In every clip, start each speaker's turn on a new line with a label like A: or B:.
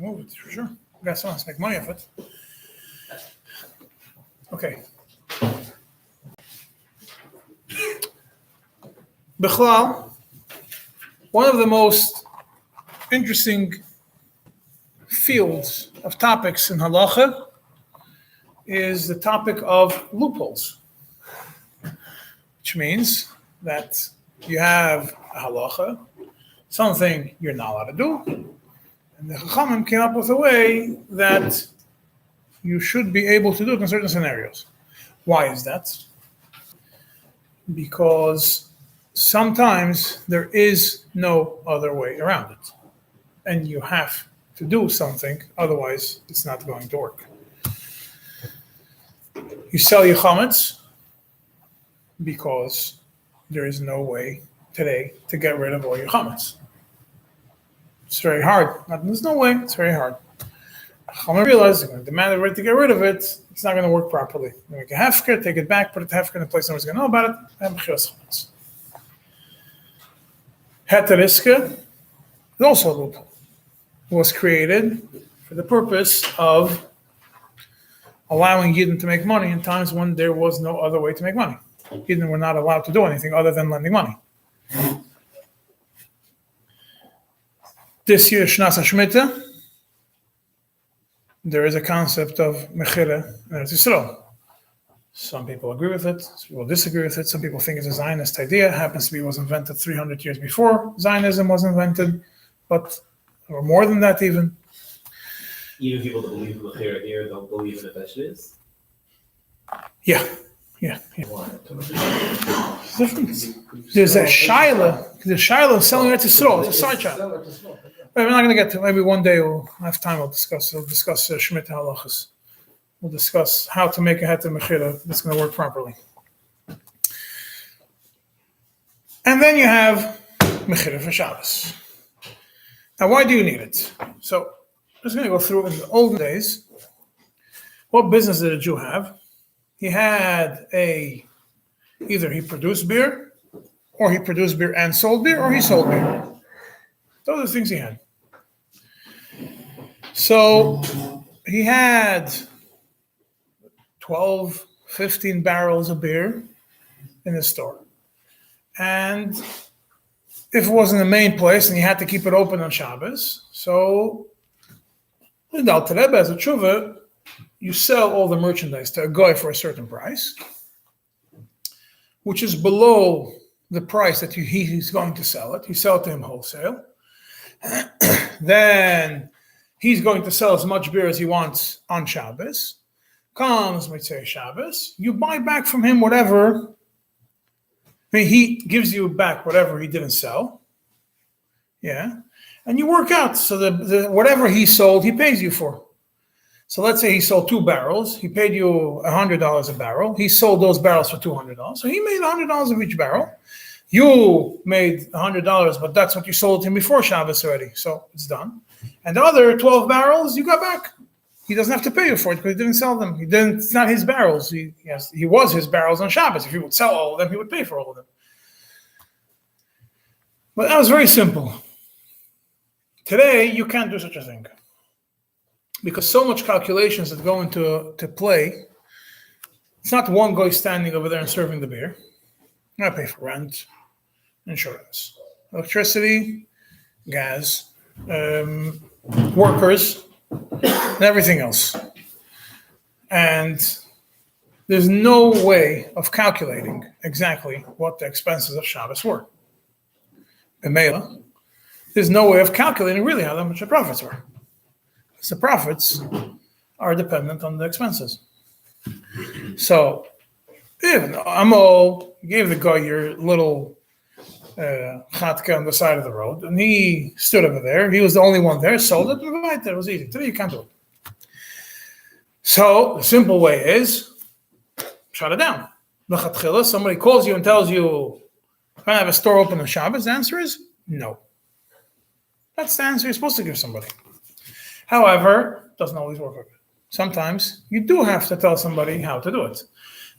A: move it, for sure. We got someone to make money off it. Okay. Bechlal, one of the most interesting fields of topics in halacha is the topic of loopholes, which means that you have a halacha, something you're not allowed to do, and the Chachamim came up with a way that you should be able to do it in certain scenarios. Why is that? Because sometimes there is no other way around it, and you have to do something, otherwise it's not going to work. You sell your chametz because there is no way today to get rid of all your chametz. It's very hard. There's no way. It's very hard. Chachamim realize they're going to demand the right to get rid of it. It's not going to work properly. You make a hefker, take it back, put it hefker in a place nobody's going to know about it, and b'chiras chametz. Heteriska is also a loophole. It was created for the purpose of allowing Yidden to make money in times when there was no other way to make money. Yidden were not allowed to do anything other than lending money. This year, Shnas HaShemitah, there is a concept of Mechira in Eretz Yisrael. Some people agree with it, some people disagree with it. Some people think it's a Zionist idea. It happens to be it was invented 300 years before Zionism was invented, or more than that even.
B: Even people that believe in Mechira here don't believe in it as it is?
A: Yeah.
B: Why?
A: It's different. There's a Shaila. The Shaila selling Eretz Yisrael. It's a side chat. We're not going to get to it. Maybe one day we'll have time. We'll discuss Shemitah halachas. We'll discuss how to make a heter mechira that's going to work properly. And then you have mechira for Shabbos. Now, why do you need it? So, I'm just going to go through in the olden days. What business did a Jew have? He had either he produced beer, or he produced beer and sold beer, or he sold beer. Those are the things he had. So he had 12, 15 barrels of beer in his store. And if it wasn't the main place and he had to keep it open on Shabbos, so in the Alter Rebbe as a tshuva, you sell all the merchandise to a guy for a certain price, which is below the price that he's going to sell it. You sell it to him wholesale. Then he's going to sell as much beer as he wants on Shabbos. Comes Mitzvah Shabbos, you buy back from him whatever. He gives you back whatever he didn't sell. Yeah. And you work out. So the whatever he sold, he pays you for. So let's say he sold 2 barrels. He paid you $100 a barrel. He sold those barrels for $200. So he made $100 of each barrel. You made $100, but that's what you sold him before Shabbos already. So it's done. And the other 12 barrels you got back. He doesn't have to pay you for it because he didn't sell them. It's not his barrels. He was his barrels on Shabbos. If he would sell all of them, he would pay for all of them. But that was very simple. Today, you can't do such a thing. Because so much calculations that go into play. It's not one guy standing over there and serving the beer. I pay for rent, insurance, electricity, gas, workers, and everything else. And there's no way of calculating exactly what the expenses of Shabbos were. B'meila, there's no way of calculating really how much the profits were. Because the profits are dependent on the expenses. So, if Amo gave the guy your little chatka on the side of the road, and he stood over there, he was the only one there, sold it, and right there, it was easy. Today you can't do it. So, the simple way is, shut it down. Somebody calls you and tells you, can I have a store open on Shabbos? The answer is no. That's the answer you're supposed to give somebody. However, it doesn't always work. Sometimes you do have to tell somebody how to do it.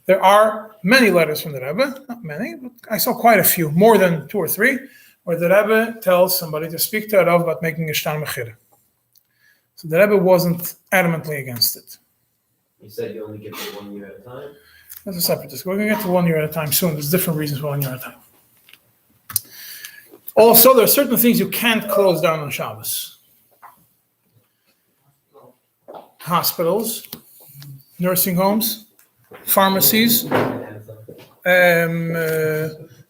A: There are many letters from the Rebbe, not many, but I saw quite a few, more than 2 or 3, where the Rebbe tells somebody to speak to a Rav about making a shtar mechira. So the Rebbe wasn't adamantly against it.
B: You said you only give it 1 year at a time?
A: That's a separate discussion. We're going to get to 1 year at a time soon. There's different reasons for 1 year at a time. Also, there are certain things you can't close down on Shabbos. Hospitals, nursing homes, pharmacies,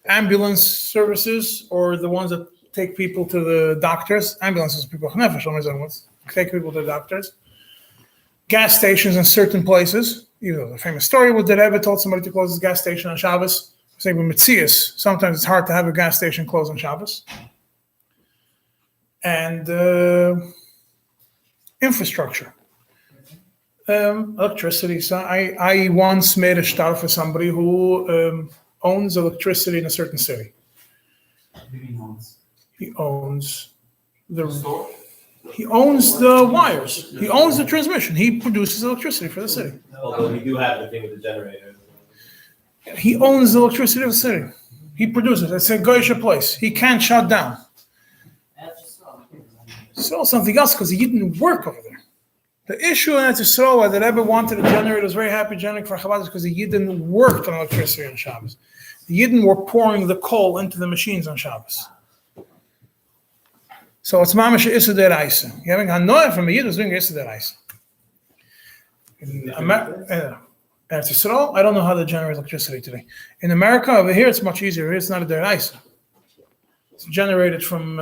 A: ambulance services, or the ones that take people to the doctors. Ambulances, people take people to the doctors. Gas stations in certain places. You know, the famous story with the Rebbe told somebody to close his gas station on Shabbos. Say with Metzias, sometimes it's hard to have a gas station closed on Shabbos. And infrastructure. Electricity. So I once made a shtar for somebody who owns electricity in a certain city. He owns the wires. He owns the transmission. He produces electricity for the city.
B: Although we do have the thing with the generator.
A: He owns the electricity of the city. He produces. It's a goyish place. He can't shut down. So something else because he didn't work over there. The issue in Israel why the Rebbe wanted a generator, was very happy generator for Chabad, because the Yidden worked on electricity on Shabbos. The Yidden were pouring the coal into the machines on Shabbos. So it's mamash issa deraisa. You're having hanoah from a Yid who's doing issa deraisa. In Israel, I don't know how they generate electricity today. In America, over here, it's much easier. It's not a deraisa. It's generated from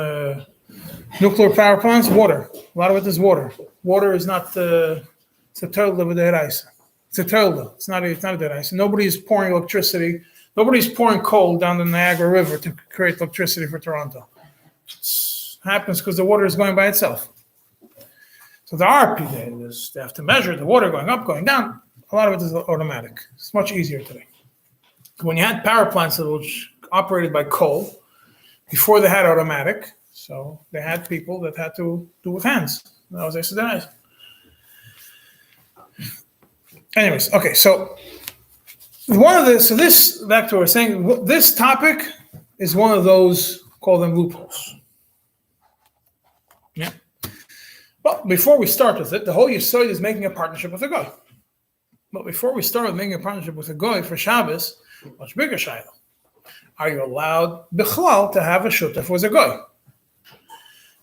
A: nuclear power plants, water. A lot of it is water. Water is not it's a turtle of a deraisa. It's a turtle. It's not a deraisa. Nobody's pouring electricity. Nobody's pouring coal down the Niagara River to create electricity for Toronto. It happens because the water is going by itself. So the RP, they have to measure the water going up, going down. A lot of it is automatic. It's much easier today. When you had power plants which operated by coal, before they had automatic, so they had people that had to do with hands. That was exercise. Anyways, okay, so this, back to what we're saying, this topic is one of those, call them loopholes. Yeah. Well, before we start with it, the whole Yesod is making a partnership with a guy. But before we start with making a partnership with a guy for Shabbos, much bigger shayla. Are you allowed, bichlal, to have a shutaf with a guy?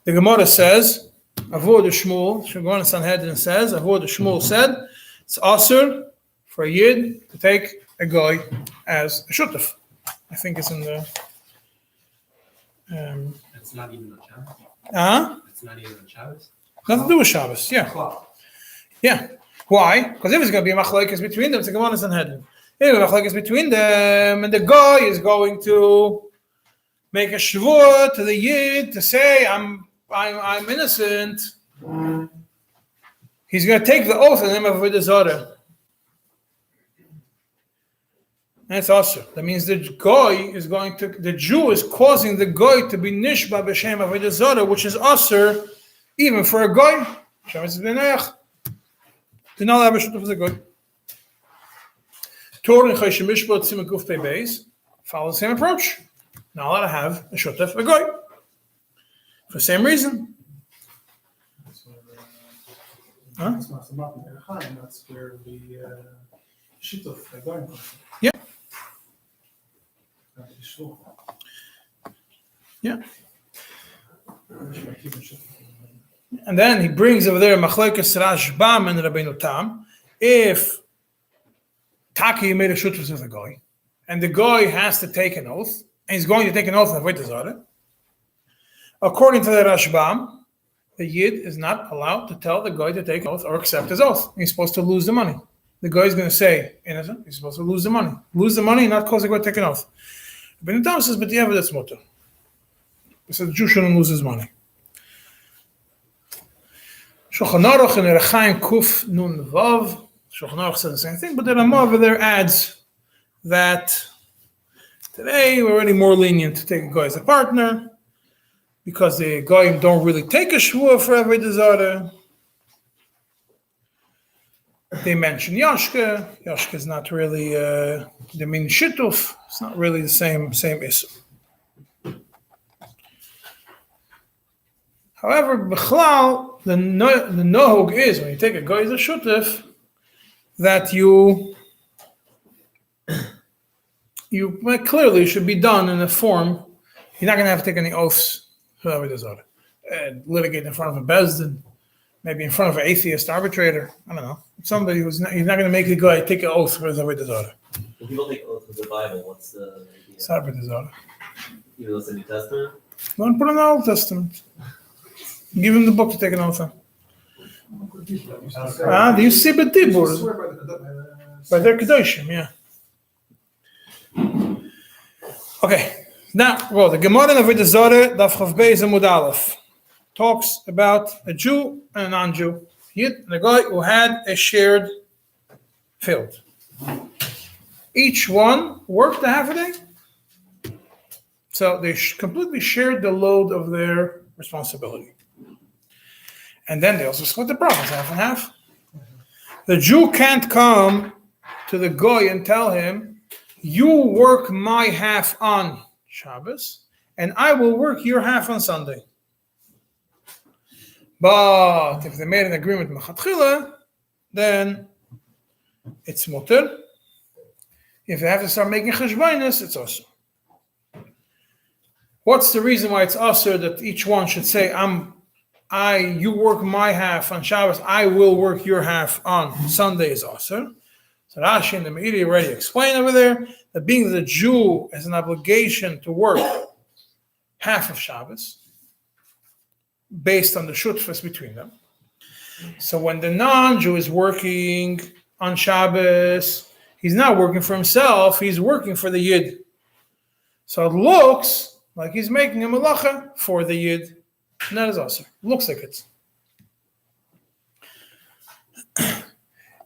A: The Gemara says, Avod Shmuel, Shmuel Sanhedrin says, Avod Shmuel said, it's asur for a Yid to take a guy as a shutaf. I think it's in the...
C: It's not even on Shabbos? It's not even on Shabbos?
A: Nothing to do with Shabbos, yeah. Yeah. Why? Because if it's going to be a machlokes between them, it's a Gemara Sanhedrin. If a machlokes between them, and the guy is going to make a shvur to the Yid to say, I'm innocent. He's going to take the oath in the name of Avodah Zarah. That's also. That means the Jew is causing the goy to be nishba b'shem Avodah Zarah, which is asur even for a goy. To not have a shutaf of the goy. Torah and Choshen Mishpat Siman Kuf Pei Beis follow the same approach. Not allowed to have a shutaf a goy for the same reason.
D: That's where the shutaf are going.
A: Yeah. Yeah. And then he brings over there Machlokes Rashbam and Rabbeinu Tam. If Taki made a shutaf with a guy, and the guy has to take an oath, and he's going to take an oath of Avodah Zarah, according to the Rashbam, the Yid is not allowed to tell the guy to take an oath or accept his oath. He's supposed to lose the money. The guy is going to say innocent. He's supposed to lose the money. Lose the money, not cause the guy to take an oath. Rabbeinu Tam says, but yeah, but that's mutter. So the Jew shouldn't lose his money. Shulchan Aruch and Erechaim Kuf Nun Vav. Shulchan Aruch says the same thing, but the Ramah over there adds that today we're already more lenient to take a guy as a partner because the guy don't really take a shvur for Avodah Zarah. They mention Yashka. Yashka is not really the min shituf. It's not really the same issue. However, b'chlal, the nohug is, when you take a goy as a shutef, that you clearly should be done in a form. You're not going to have to take any oaths. Litigate in front of a bezdin, maybe in front of an atheist arbitrator. I don't know. Somebody he's not going to make the guy take an oath for the Avodah.
B: When people take oath with the Bible, what's the idea?
A: It's Avodah.
B: Even though it's the New Testament?
A: Don't put in the Old Testament. Give him the book to take an oath on. Do you see the Dibur? By their Kedoshim, yeah. Okay. Now, well, the Gemara in Avodah Zarah, Daf Chav Beis Amud Aleph, talks about a Jew and a non-Jew, Yid and a guy who had a shared field. Each one worked a half a day, so they completely shared the load of their responsibility. And then they also split the profits half and half. The Jew can't come to the guy and tell him, "You work my half on Shabbos, and I will work your half on Sunday." But if they made an agreement mechatchila, then it's mutter. If they have to start making cheshbonos, it's also. What's the reason why it's also that each one should say, you work my half on Shabbos, I will work your half on Sunday is also. So Rashi and the Meiri already explained over there that being that the Jew has an obligation to work half of Shabbos based on the shutfus between them. So when the non-Jew is working on Shabbos, he's not working for himself, he's working for the Yid. So it looks like he's making a malacha for the Yid. And that is also. Looks like it.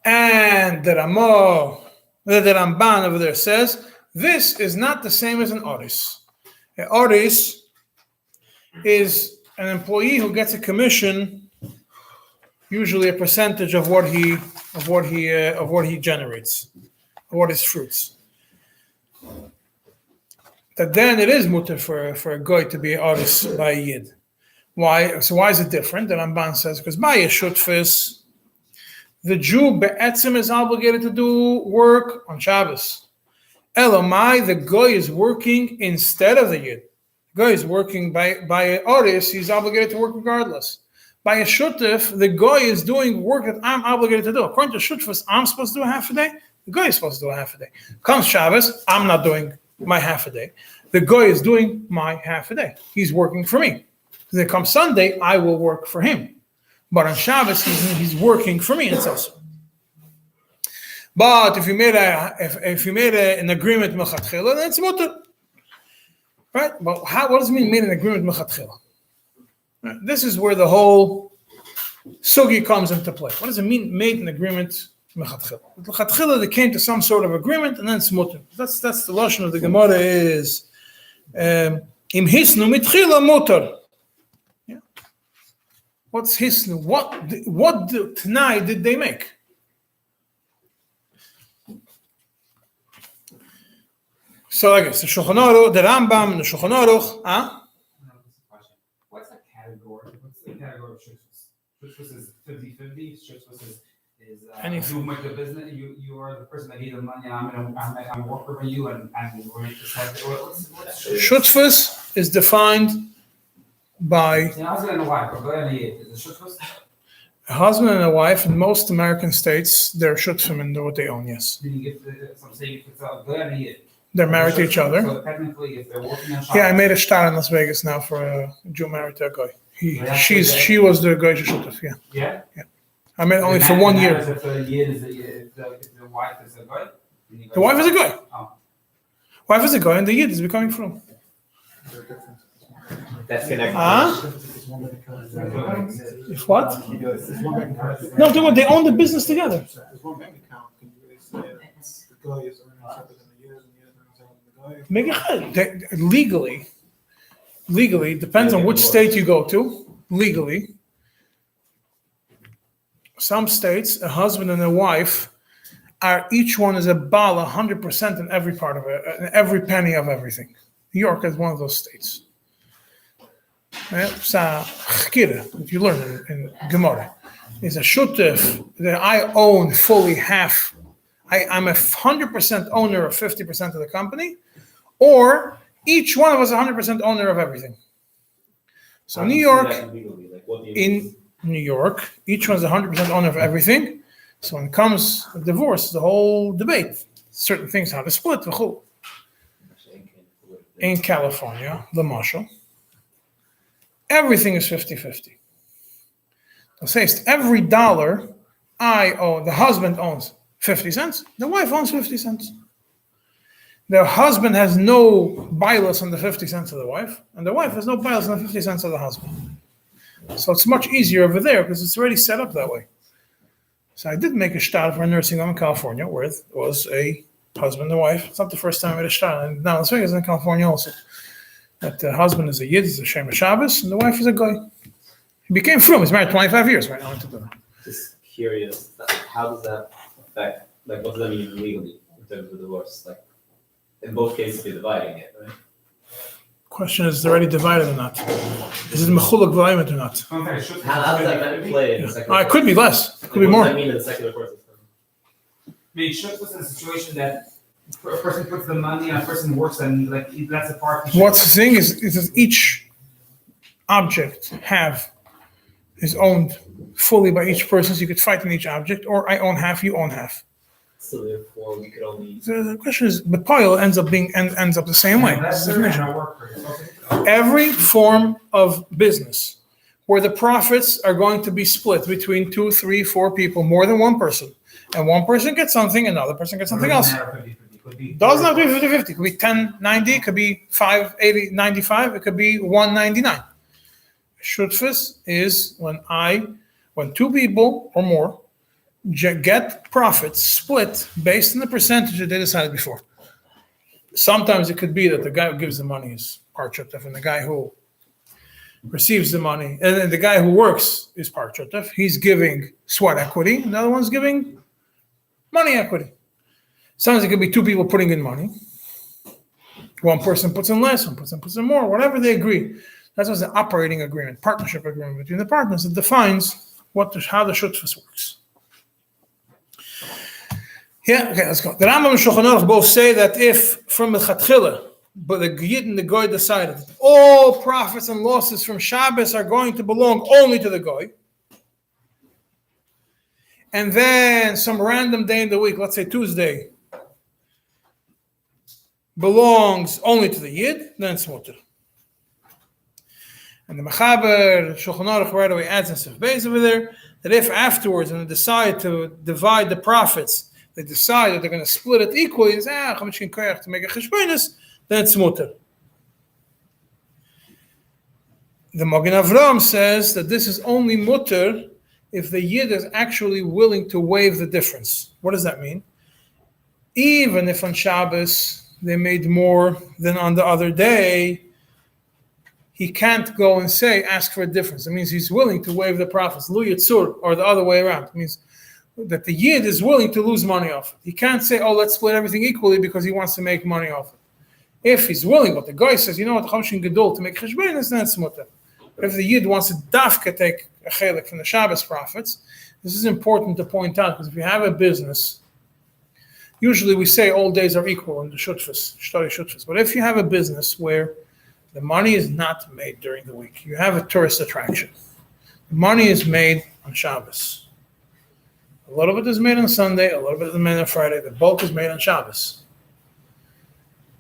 A: And the Ramban over there says, this is not the same as an oris. An oris is an employee who gets a commission, usually a percentage of what he generates, of what his fruits. That then it is mutter for a goy to be an oris by a yid. Why? So why is it different? The Ramban says because by a shutfus, the Jew be'etzim is obligated to do work on Shabbos. Elomai, the goy is working instead of the yid. The goy is working by a oris, he's obligated to work regardless. By a shutuf, the goy is doing work that I'm obligated to do. According to shutfus, I'm supposed to do a half a day. The goy is supposed to do a half a day. Comes Shabbos, I'm not doing my half a day. The goy is doing my half a day. He's working for me. Then comes Sunday, I will work for him. But on Shabbos, he's working for me. It's also. But if you made an agreement mechatchila, then it's mutter, right? But what does it mean made an agreement mechatchila? Right? This is where the whole sugi comes into play. What does it mean made an agreement mechatchila? Mechatchila, they came to some sort of agreement, and then it's mutter. That's the lashon of the Gemara is im hisnu mitchila mutter. What's hisnu? What t'nai did they make? So I guess the Shulchan Aruch, the Rambam, and the Shulchan Aruch.
C: What's the category? What's the category of shutfus? Shutfus is 50-50. Shutfus is you make the business. You are the person that needs the money. I'm working for you, and we're going to decide. What's
A: Shutfus is defined by
C: a husband and a wife. Is it shutfus?
A: A husband and a wife in most American states, they're shutfim in what they own. Yes.
C: Then you get some say it's a good and a yid.
A: They're married to each other.
C: So technically, if they're working on Shabbos,
A: Yeah, I made a star in Las Vegas now for a Jew married to a guy. She was the guy shutuf. Yeah.
C: Yeah.
A: I made only for 1 year.
C: If the yid is if the wife is a guy.
A: The wife is a guy.
C: Oh.
A: Wife is a guy, and the yid is becoming from.
B: That's connected.
A: If what? No, they own the business together.
D: There's one bank account. Can you really say the guy is earning separate than the years and the years earning separate than the guy? Legally, depends on which state you go to. Legally, some states, a husband and a wife are each one is a bala 100% in every part of it, in every penny of everything. New York is one of those states.
A: It's a chkira, if you learn in Gemara. It's a shutef that I own fully half. I'm a 100% owner of 50% of the company, or each one of us 100% owner of everything. So
B: How
A: New
B: do you see
A: York,
B: that legally? Like, what do you
A: in New York, each one's 100% owner of everything. So when it comes to divorce, the whole debate, certain things, how to split, v'chu. In California, the marshal, everything is 50-50. So say every dollar I own, the husband owns 50 cents, the wife owns 50 cents. The husband has no bias on the 50 cents of the wife, and the wife has no bias on the 50 cents of the husband. So it's much easier over there because it's already set up that way. So I did make a shtar for a nursing home in California where it was a husband and wife. It's not the first time I made a shtar. And now Las Vegas in California also. That the husband is a Yid, is a Shem Shabbos, and the wife is a Goy. He became frum. He's married 25 years right now.
B: Just curious, how does that affect, like, what does that mean legally in terms of divorce? Like, in both cases, they're dividing it, right?
A: Question is already divided or not? Is it mechulak v'aymet or not?
B: How does that play in the secular
A: It could be less. It could be
B: What
A: more.
B: does that mean in the secular court system?
C: I mean, Shuchat in a situation that a person puts the money and a person works and like that's a part.
A: What's the thing is each object is owned fully by each person, so you could fight in each object, or I own half, you own half.
B: So therefore, we could only.
A: So the question is, the pile ends up the same way.
C: That's
A: This is definition.
C: not work for you. Okay.
A: Every form of business where the profits are going to be split between 2, 3, 4 people, more than one person, and one person gets something, another person gets something else. Doesn't have to be 50-50. It could be 10-90, it could be 5-80-95, it could be 1-99. Shutfus is when 2 people or more get profits split based on the percentage that they decided before. Sometimes it could be that the guy who gives the money is part shutef, and the guy who receives the money, and then the guy who works is part shutef. He's giving sweat equity, and the other one's giving money equity. Sometimes it could be 2 people putting in money. One person puts in less, one person puts in more, whatever they agree. That's what's an operating agreement, partnership agreement between the partners that defines how the shutfus works. Yeah, okay, let's go. The Rambam and Shulchan Aruch both say that if from the Chatchila, but the Yid and the Goy decided that all profits and losses from Shabbos are going to belong only to the Goy, and then some random day in the week, let's say Tuesday, belongs only to the Yid, then it's mutter. And the Mechaber, Shulchan Aruch right away adds in Sif Beis over there, that if afterwards, when they decide to divide the profits, they decide that they're going to split it equally, and say, to make a cheshbonos, then it's mutter. The Magen Avraham says that this is only mutter if the Yid is actually willing to waive the difference. What does that mean? Even if on Shabbos they made more than on the other day, he can't go and ask for a difference. It means he's willing to waive the profits, lu yitzur, or the other way around. It means that the Yid is willing to lose money off it. He can't say, let's split everything equally because he wants to make money off it. If he's willing, but the guy says, you know what, Chamshin Gedol to make cheshbonos, then it's mutter. But if the Yid wants to dafka take a chelik from the Shabbos profits, this is important to point out, because if you have a business, usually we say all days are equal in the shutfus, shtari shutfus. But if you have a business where the money is not made during the week, you have a tourist attraction. The money is made on Shabbos. A little bit is made on Sunday, a little bit is made on Friday, the bulk is made on Shabbos.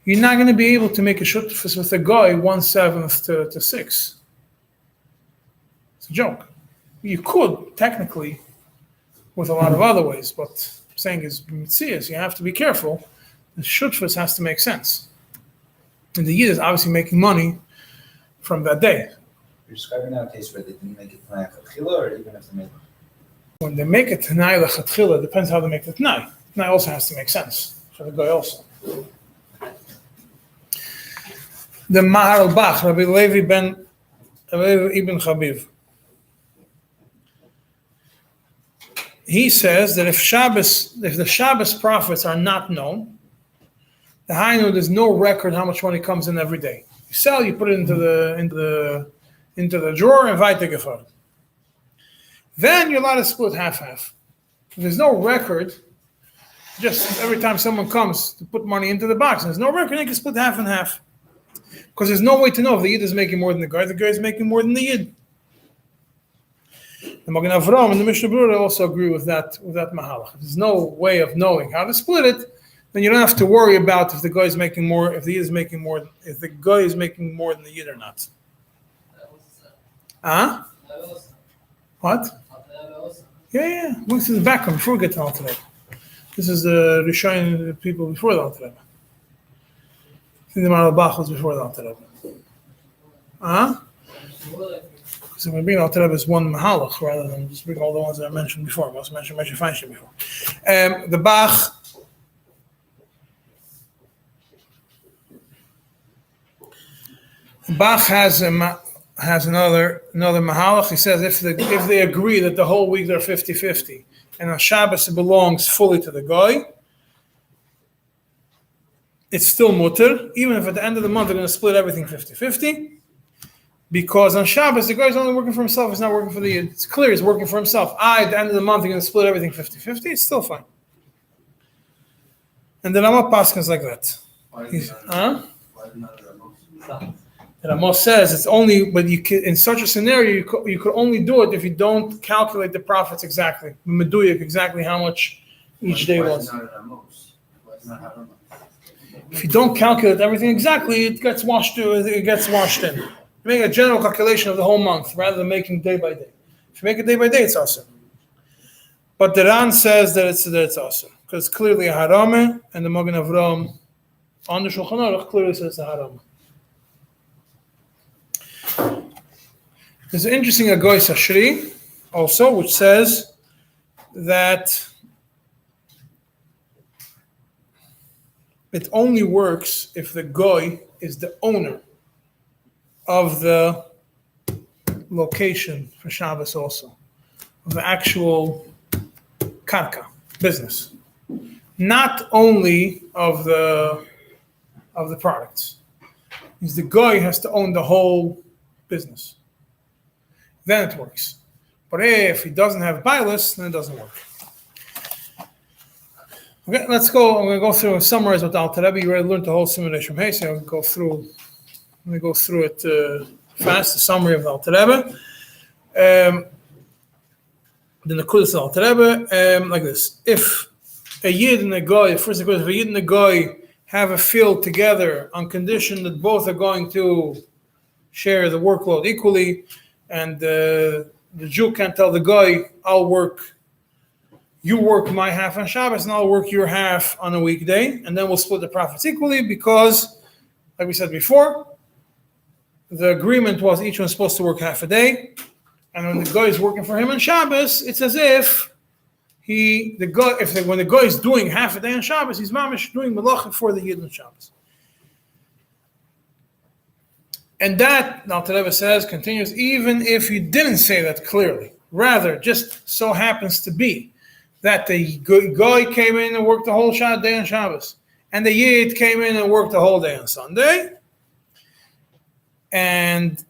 A: You're not going to be able to make a shutfus with a guy 1/7 to 6. It's a joke. You could, technically, with a lot of other ways, but I'm saying is, you have to be careful. The shutfus has to make sense. And the Yid is obviously making money from that day.
E: You're describing now a case where they didn't make it Tanai Chatchila, or even if they made it?
A: When they make it Tanai L'Chatchila, it depends how they make the Tanai. Tanai also has to make sense for the guy also. The Mahar al-Bach, Rabbi Levi ibn Chabiv, he says that if the Shabbos profits are not known, the Hainu, there's no record how much money comes in every day. You sell, you put it into into the drawer and weitergefahren. Then you're allowed to split half-half. If there's no record, just every time someone comes to put money into the box, and there's no record, you can split half and half. Because there's no way to know if the Yid is making more than the guy is making more than the Yid. The Magen Avraham and the Mishnah Berurah also agree with that mahalach. If there's no way of knowing how to split it, then you don't have to worry about if the guy is making more, if the Yid is making more, if the guy is making more than the Yid or not. Huh? What? Yeah. This is the background before we get to Al Rebbe. This is the Rishonim, the people before the Al Rebbe. I think the Maral Bach was before the Al Rebbe. Huh? So we bring Al Rebbe as one mahalach rather than just bring all the ones that I mentioned before. Most mentioned Feinstein before. The Bach. Bach has another mahalach. He says if they agree that the whole week they're 50-50 and on Shabbos it belongs fully to the guy, it's still mutter, even if at the end of the month they're going to split everything 50-50, because on Shabbos the guy's only working for himself, he's not working for the Yid. It's clear he's working for himself. At the end of the month they're going to split everything 50-50, it's still fine. And the Rama Paskins like that. And Amos says it's only, but you can, in such a scenario, you could only do it if you don't calculate the profits exactly, meduyik, exactly how much each day was. If you don't calculate everything exactly, it gets washed in. You make a general calculation of the whole month rather than making day by day. If you make it day by day, it's awesome. But the Ran says that it's awesome because it's clearly a harame, and the Magen Avraham on the Shulchan Aruch clearly says it's a harame. There's an interesting Agoy Sashri also, which says that it only works if the Goy is the owner of the location for Shabbos also, of the actual karka, business. Not only of the products. Because the Goy has to own the whole business. Then it works. But if he doesn't have Bailis, then it doesn't work. Okay, let's go. I'm going to go through and summarize what Al Rebbe. You already learned the whole Siman from Hay, so I'll go through. Let me go through it fast. The summary of Al Rebbe. The Nekudas of Al Rebbe, like this: if a Yid and a Goy, if a Yid and a Goy have a field together on condition that both are going to share the workload equally, and the Jew can't tell the guy, you work my half on Shabbos and I'll work your half on a weekday, and then we'll split the profits equally because, like we said before, the agreement was each one's supposed to work half a day, and when the guy is working for him on Shabbos, it's as if when the guy is doing half a day on Shabbos, he's mamish doing malachim for the Yid on Shabbos. And that, Al Rebbe says, continues even if you didn't say that clearly. Rather, just so happens to be that the guy came in and worked the whole day on Shabbos, and the Yid came in and worked the whole day on Sunday. And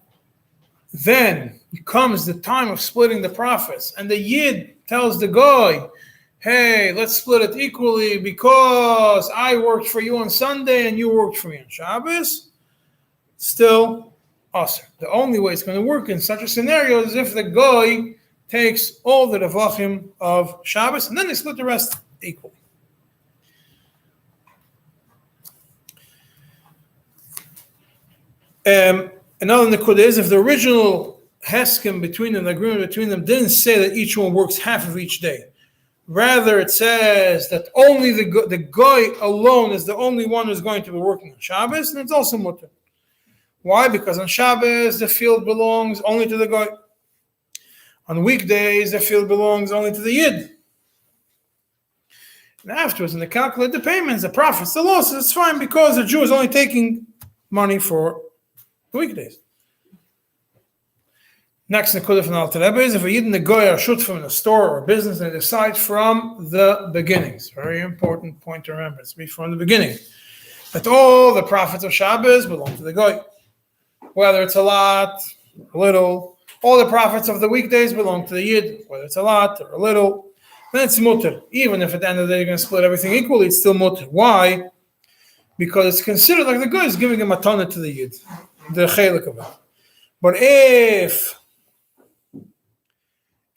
A: then comes the time of splitting the profits, and the Yid tells the guy, hey, let's split it equally because I worked for you on Sunday and you worked for me on Shabbos. Still awesome. The only way it's going to work in such a scenario is if the guy takes all the revachim of Shabbos and then they split the rest equally. Another nekuda is if the original heskim between them, the agreement between them, didn't say that each one works half of each day. Rather, it says that only the guy alone is the only one who's going to be working on Shabbos, and it's also mutter. Why? Because on Shabbos, the field belongs only to the guy. On weekdays, the field belongs only to the Yid. And afterwards, when they calculate the payments, the profits, the losses, it's fine because the Jew is only taking money for the weekdays. Next, Nekuda from Al Rebbe is if a Yid and a Goy are shutfim in a store or a business, they decide from the beginnings. Very important point to remember. It's be from the beginning. That all the profits of Shabbos belong to the Goy. Whether it's a lot a little. All the profits of the weekdays belong to the Yid, whether it's a lot or a little. Then it's mutter. Even if at the end of the day you're going to split everything equally, it's still mutter. Why? Because it's considered like the guy is giving a matana to the Yid, the chelik of it. But if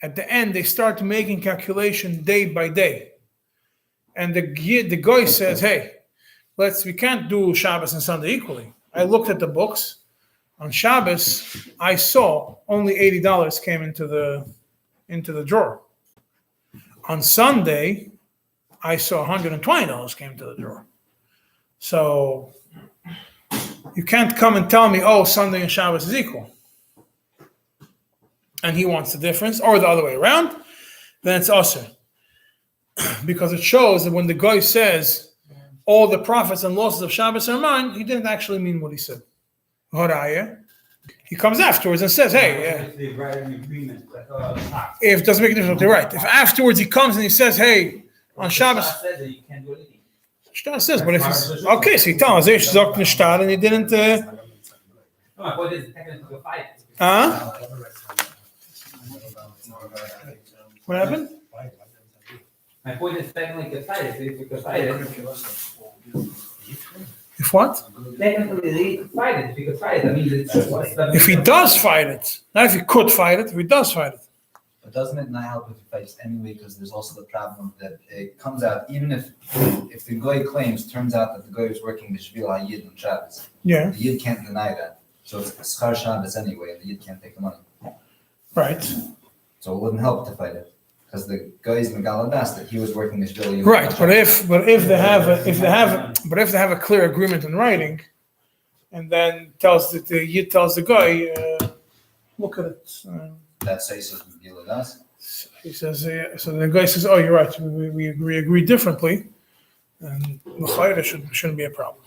A: at the end they start making calculation day by day, and the guy says, "Hey, we can't do Shabbos and Sunday equally." I looked at the books. On Shabbos, I saw only $80 came into the drawer. On Sunday, I saw $120 came to the drawer. So you can't come and tell me, "Oh, Sunday and Shabbos is equal," and he wants the difference, or the other way around. Then it's usher, because it shows that when the guy says all the profits and losses of Shabbos are mine, he didn't actually mean what he said. He comes afterwards and says, "Hey, if it doesn't make a difference what they write." If afterwards he comes and he says, "Hey, on Shabbos," Shtar says, but if he's okay, so he tells us, "Zokt nishtar," and he didn't.
C: My point is technically a fight.
A: What happened?
C: My point is technically a fight. If you could fight it.
A: If what?
C: Technically, they fight it. If you could fight it, I mean, it's
A: If he does fight it, not if he could fight it, if he does fight it.
E: But doesn't it not help if he fights anyway? Because there's also the problem that it comes out, even if the guy turns out that the guy was working the Shvil HaYid on Shabbos.
A: Yeah.
E: The Yid can't deny that. So it's Schar Shabbos anyway, and the Yid can't take the money.
A: Right.
E: So it wouldn't help to fight it. Because the guy's Megaladas that he was working the Shvil HaYid.
A: Right, but if they have a clear agreement in writing, and then the Yid tells the guy, "Look at it."
E: That says it's Megaladas.
A: He says, so the guy says, "Oh, you're right. We agree differently," and l'chayra shouldn't be a problem.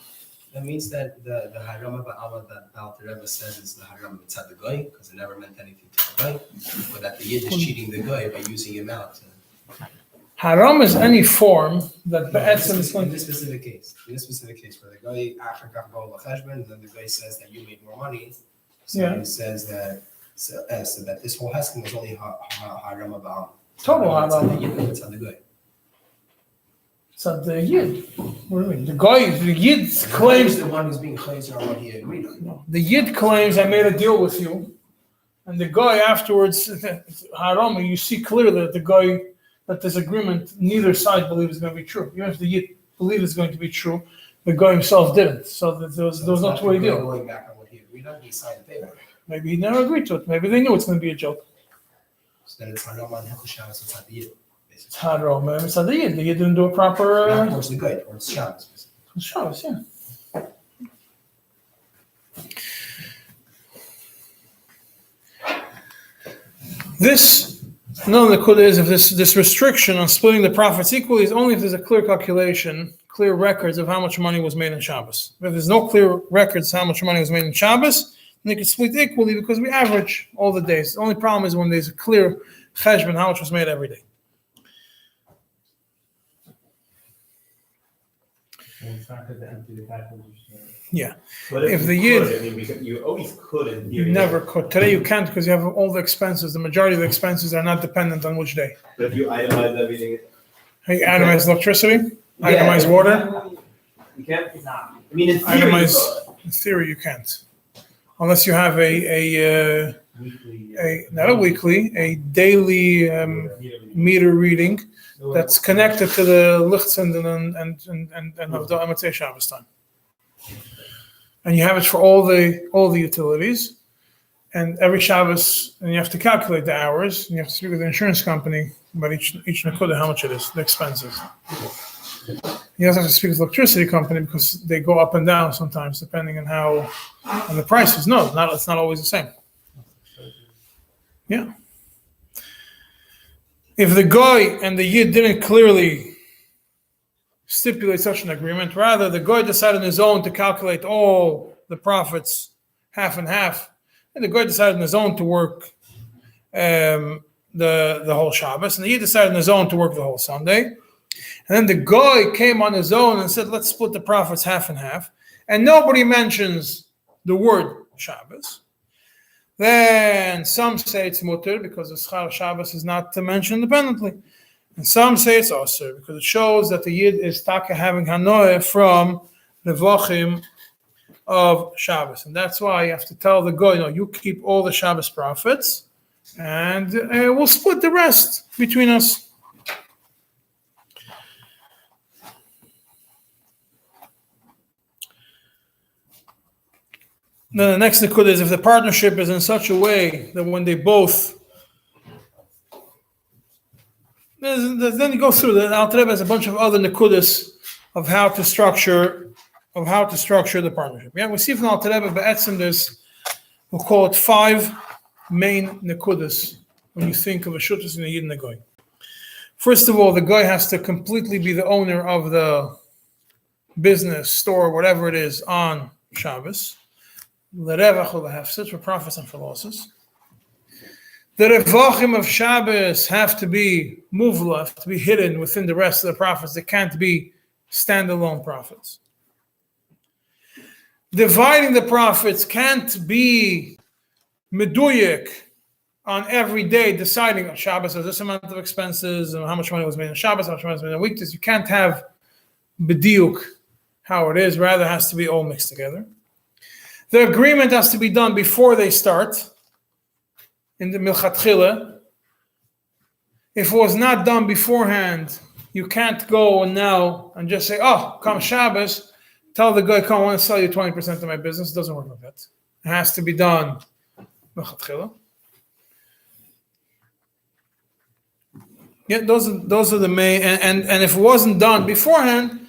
F: That means that the harama ba'ama that Alter Rebbe says is the harama mitzad the guy, because it never meant anything to the guy, but that the Yid is cheating the guy by using him out.
A: Haram is any form that be'etzem is going
F: In
A: to.
F: this specific case, where the guy after Kachbal Lacheshbon, then the guy says that you made more money, so
A: Yeah.
F: he says that so that this whole hesking was only harama ba'ama.
A: Total harama.
F: The Yid mitzad the guy.
A: So the Yid, what do you mean? The Yid
F: The
A: claims.
F: the one who's being chayzer on what he agreed on.
A: No, the Yid claims, "I made a deal with you," and the guy afterwards, Haram, you see clearly that this agreement, neither side believes is going to be true. Even if the Yid believes it's going to be true, the guy himself didn't. So there was no two-way deal.
F: Going back on what he agreed on, he signed the paper.
A: Maybe he never agreed to it. Maybe they knew it's going to be a joke.
F: So then it's harama on Hilchot Shabbos inside the Yid.
A: It's Haram. It's not the Yid. The Yid didn't do a proper.
F: Not towards the guy, towards Shabbos.
A: Shabbos, yeah. This, the Kolel is if this restriction on splitting the profits equally is only if there's a clear calculation, clear records of how much money was made in Shabbos. If there's no clear records how much money was made in Shabbos, then they can split equally because we average all the days. The only problem is when there's a clear cheshbon how much was made every day. Yeah.
B: But
A: If
B: you
A: the Yid-
B: could, I mean, because you always could in
A: You
B: theory.
A: never could. Today you can't because you have all the expenses. The majority of the expenses are not dependent on which day.
B: But if you itemize everything.
A: Hey, itemize electricity, itemize water.
B: You can't. I mean, in theory,
A: Itemize. In theory, you can't, unless you have a not a weekly, a daily meter reading that's connected to the lichtzend and of the Amatzei Shabbos time. And you have it for all the utilities, and every Shabbos, and you have to calculate the hours, and you have to speak with the insurance company about each nekuda, how much it is, the expenses. You also have to speak with the electricity company because they go up and down sometimes depending on on the prices. No, it's not always the same. Yeah. If the guy and the Yid didn't clearly stipulate such an agreement, rather the guy decided on his own to calculate all the profits half and half, and the guy decided on his own to work the whole Shabbos, and the Yid decided on his own to work the whole Sunday. And then the guy came on his own and said, "Let's split the profits half and half," and nobody mentions the word Shabbos. Then some say it's mutter because the schar Shabbos is not mentioned independently. And some say it's osir because it shows that the yid is taka having hanoah from the vachim of Shabbos. And that's why you have to tell the guy, no, you keep all the Shabbos profits and we'll split the rest between us. Then the next nikud is if the partnership is in such a way that when they both, then you go through the Alter Rebbe has a bunch of other nikudas of how to structure the partnership. Yeah, we see from Alter Rebbe be'etzim there's, we'll call it 5 main nikudas when you think of a shutas and a yid and a goy. First of all, the guy has to completely be the owner of the business, store, whatever it is on Shabbos. L'revach u'lehefset, for profits and for losses. The revachim of Shabbos have to be muvla, have to be hidden within the rest of the profits. They can't be standalone profits. Dividing the profits can't be meduyik on every day, deciding on Shabbos has this amount of expenses and how much money was made on Shabbos, how much money was made on weekdays. You can't have bediuk how it is. Rather, it has to be all mixed together. The agreement has to be done before they start in the milchatchila. If it was not done beforehand, you can't go now and just say, oh, come Shabbos, tell the guy, come, I want to sell you 20% of my business. It doesn't work like that. It has to be done milchatchila. Yeah, those are the main, and if it wasn't done beforehand, it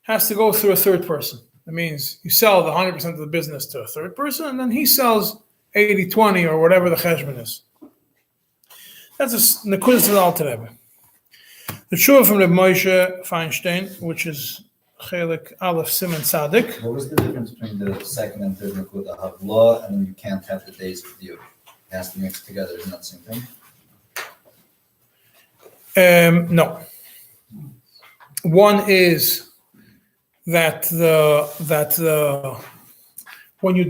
A: has to go through a third person. That means you sell the 100% of the business to a third person, and then he sells 80-20 or whatever the cheshbon is. That's a nekudas of the Alter Rebbe. The Shiur from Rabbi Moshe Feinstein, which is Chelik Aleph סימן Tzadik.
E: What was the difference between the second and third nekuda of law, and you can't have the days of Shiur? It has to mix together, isn't that the same thing?
A: No. One is that when you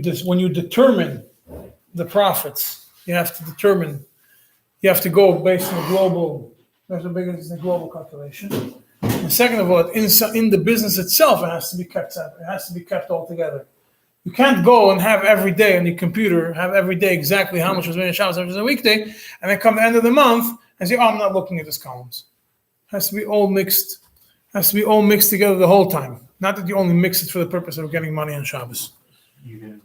A: determine the profits, you have to go based on a global. That's the biggest global calculation. And second of all, in the business itself, it has to be kept separate. It has to be kept all together. You can't go and have every day on your computer exactly how much was made in Shabbos, how much was a weekday, and then come the end of the month and say, "Oh, I'm not looking at these columns." It has to be all mixed. Has to be all mixed together the whole time. Not that you only mix it for the purpose of getting money on Shabbos.
C: You can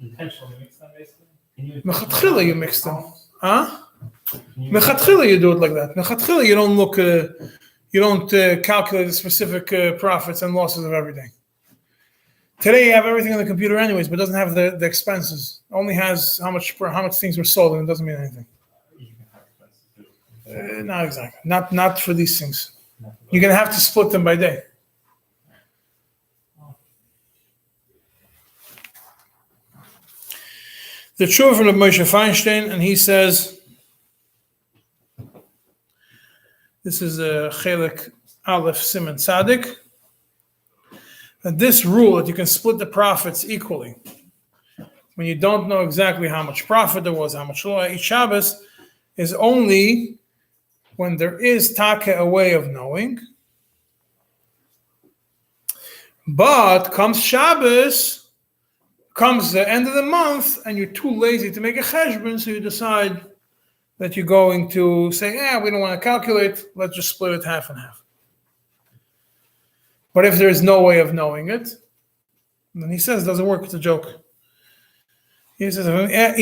C: intentionally mix them, basically.
A: Mechatchila, you mix them, huh? Mechatchila, you do it like that. Mechatchila, you don't look, you don't calculate the specific profits and losses of every day. Today, you have everything on the computer, anyways, but it doesn't have the expenses. It only has how much things were sold, and it doesn't mean anything. Not exactly. Not for these things. You're going to have to split them by day. The Shiur from Moshe Feinstein, and he says, this is a Chelik Aleph סימן Tzadik, that this rule that you can split the profits equally when you don't know exactly how much profit there was, how much law each Shabbos, is only when there is taka, a way of knowing. But comes Shabbos, comes the end of the month, and you're too lazy to make a cheshbon, so you decide that you're going to say, we don't want to calculate, let's just split it half and half. But if there is no way of knowing it, then he says it doesn't work, it's a joke. He says, that's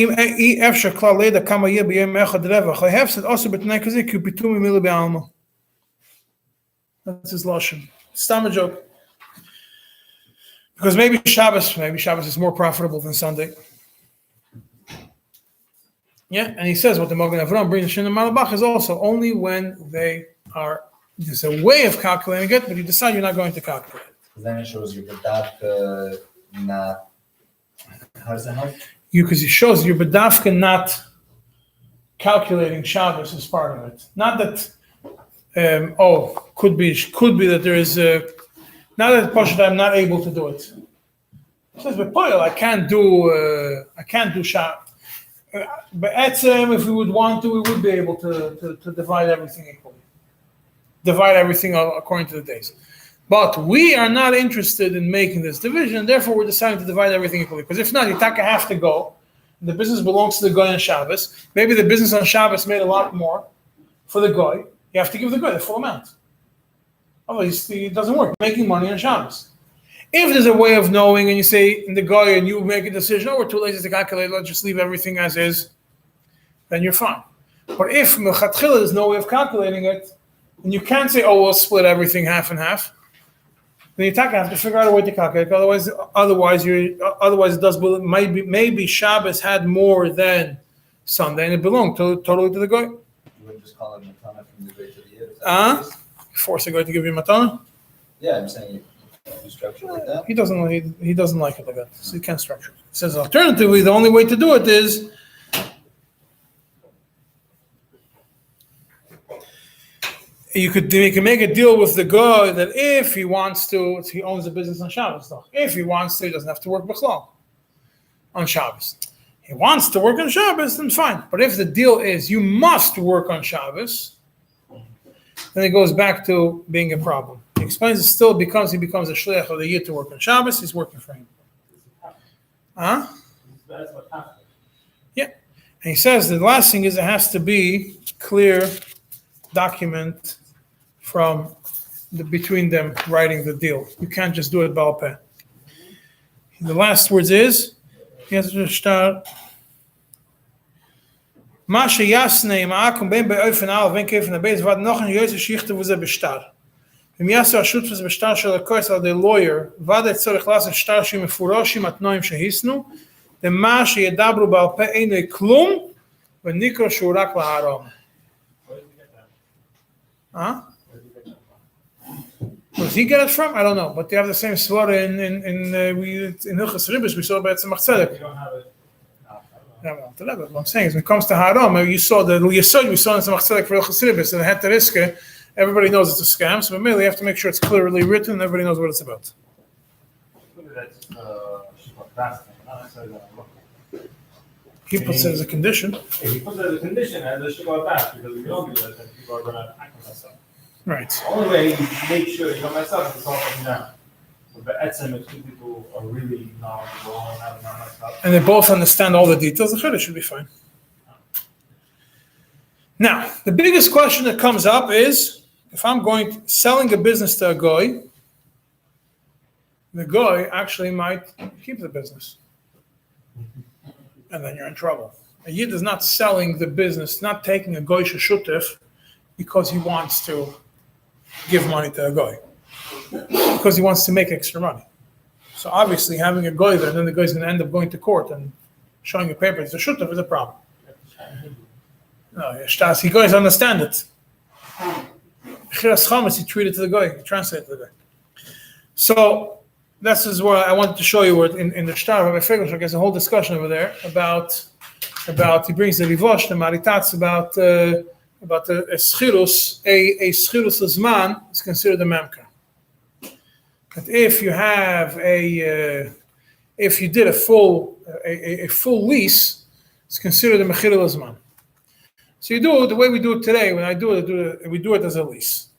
A: his lashon. It's not a joke. Because maybe Shabbos is more profitable than Sunday. Yeah, and he says what the Magen Avraham brings in the Malabach is also only when they are. There's a way of calculating it, but you decide you're not going to calculate it.
E: Then it shows you bedavka not. How does that help?
A: Because it shows you're bedavka not calculating Shabbos as part of it. Not that. Could be that there is. Not that Pashat I'm not able to do it. Says bepoil, I can't do shop. But if we would want to, we would be able to divide everything equally. Divide everything according to the days. But we are not interested in making this division, therefore we're deciding to divide everything equally. Because if not, you have to go. The business belongs to the guy on Shabbos. Maybe the business on Shabbos made a lot more for the guy. You have to give the guy the full amount. Otherwise, it doesn't work. Making money on Shabbos. If there's a way of knowing, and you say in the guy, and you make a decision, we're too lazy to calculate, let's just leave everything as is, then you're fine. But if mechatchila there's no way of calculating it, and you can't say, we'll split everything half and half, then you have to figure out a way to calculate. Otherwise, it does. Maybe Shabbos had more than Sunday, and it belonged totally to the guy.
E: You wouldn't just call it matana from the day to the year.
A: Force the guy to give you matana.
E: Yeah, I'm saying you structure it like that.
A: He doesn't like it like that, so he can't structure it. He says alternatively, the only way to do it is you can make a deal with the guy that if he wants to, he owns the business on Shabbos. Though. If he wants to, he doesn't have to work b'chlal on Shabbos. He wants to work on Shabbos, then fine. But if the deal is you must work on Shabbos, then it goes back to being a problem. He explains it still becomes a shliach of the year to work on Shabbos. He's working for him. Yeah. And he says the last thing is it has to be clear document from between them writing the deal. You can't just do it baal peh. The last words is he has to start. מה שיסנה עם העקום בין באופן א' ובין כאופן הבייס ועד נוחן יועצה שיכתבו זה בשטר. אם יעשו השותפות בשטר של הכוס על ידי lawyer ועד הצורך לעשות שטר שמפורשים התנועים שהיסנו, ומה שידברו בעל פה אינו כלום ונקרא שהוא רק להרום. Where does he get it from? I don't know, but they have the same svara in Hilchos Ribish. We saw בעצם מחצדק. What I'm saying is, when it comes to Haram, you saw we saw in some Machzedek for Hilchos Ribish, and het riske, everybody knows it's a scam, so mainly you have to make sure it's clearly written and everybody knows what it's about. He puts it as a condition.
G: If he puts it as a condition, and the Shuchat back, because if you don't do that, then people are going to act on themselves.
A: Right.
G: The only way you make sure you don't mess up is all coming down. But etzem, if two people are really knowledgeable and have not messed up.
A: And they both understand all the details, the Chiddush should be fine. Now, the biggest question that comes up is, if I'm selling a business to a guy, the guy actually might keep the business. And then you're in trouble. A Yid is not selling the business, not taking a goy shutef because he wants to give money to a guy. Because he wants to make extra money. So obviously having a guy there, then the guy's going to end up going to court and showing a paper it's a shutef is a problem. No, he guys understand it. He treated to the guy, he translated to the guy. So this is what I wanted to show you in the Shtar Rabbi Fegel. There's a whole discussion over there about he brings the Rivosh, the Maritats, about a schirus, a schirus zman is considered a memka. That if you have if you did a full lease, it's considered a mechilul zman. So you do it the way we do it today. When I do it, we do it as a lease.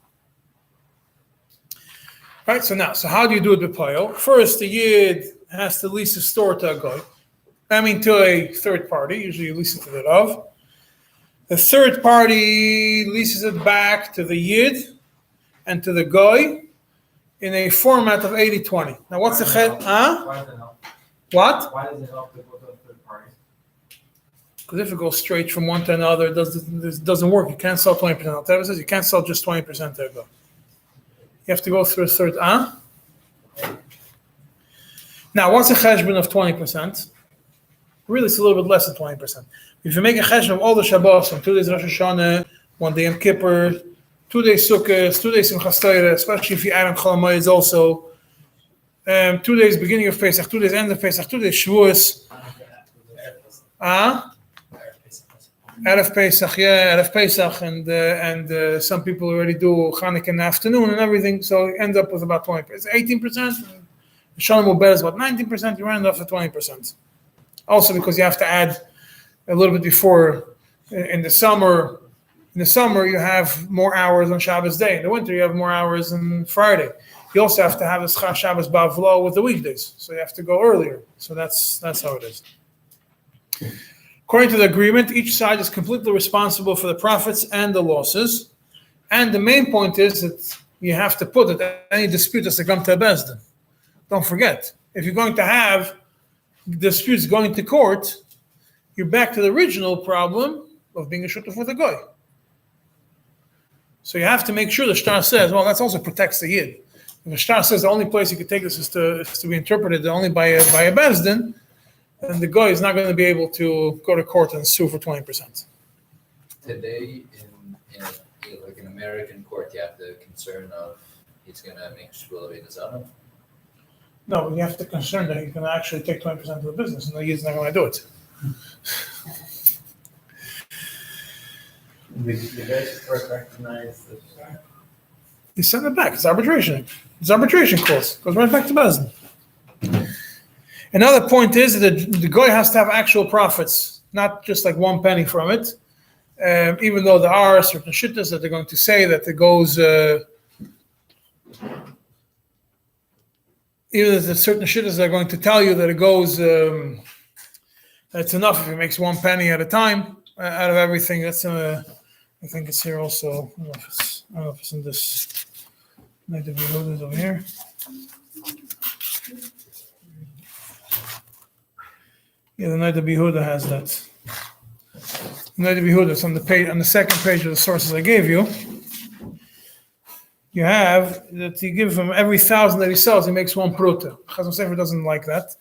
A: Right, so how do you do it with Payel? First, the Yid has to lease a store to a guy. To a third party. Usually you lease it to the Rav. The third party leases it back to the Yid and to the guy in a format of 80-20. Now, what's the chet?
C: Why does it help?
A: What?
C: Why does it help to go to a third party?
A: Because if it goes straight from one to another, it doesn't work. You can't sell 20%. Whatever says you can't sell just 20% to a guy. You have to go through a third. Now, what's a cheshbon of 20%? Really, it's a little bit less than 20%. If you make a cheshbon of all the Shabbos, from 2 days Rosh Hashanah, 1 day Yom Kippur, 2 days Sukkot, 2 days Simchas Torah, especially if you add on Chol Hamoed also, 2 days beginning of Pesach, 2 days end of Pesach, 2 days Shavuos. Erev Pesach, and some people already do Chanukah in the afternoon and everything, so you end up with about 20%. It's 18%. The Sholom Ubed is about 19%, you round off to 20%. Also because you have to add a little bit before. In the summer, you have more hours on Shabbos day. In the winter, you have more hours on Friday. You also have to have the Schar Shabbos Bavlo with the weekdays, so you have to go earlier. So that's how it is. According to the agreement, each side is completely responsible for the profits and the losses. And the main point is that you have to put that any dispute has to come to a Beis Din. Don't forget, if you're going to have disputes going to court, you're back to the original problem of being a shutaf with a goy. So you have to make sure the shtar says, well, that also protects the yid. If the shtar says the only place you can take this is to be interpreted only by a Beis Din, then the goy is not going to be able to go to court and sue for 20%.
E: Today, in like an American court, you have the concern of he's going to make shvul of.
A: No, you have to concern that he's going to actually take 20% of the business, and the yid's not going to do it.
B: The guys first recognize the
A: You send it back. It's arbitration. It's arbitration clause. Goes right back to Beis Din. Another point is that the goy has to have actual profits, not just like 1 penny from it. Even though there are certain shittas that they're going to say that it goes, even if there's certain shittas that are going to tell you that it goes, that's enough if he makes 1 penny at a time out of everything. That's I think it's here also. I don't know if it's in this. Night of Yehuda is over here. Yeah, the Night of Yehuda has that. The Night of Yehuda is on the page, on the second page of the sources I gave you. You have that you give him every 1,000 that he sells, he makes 1 pruta. Chazon Sofer doesn't like that.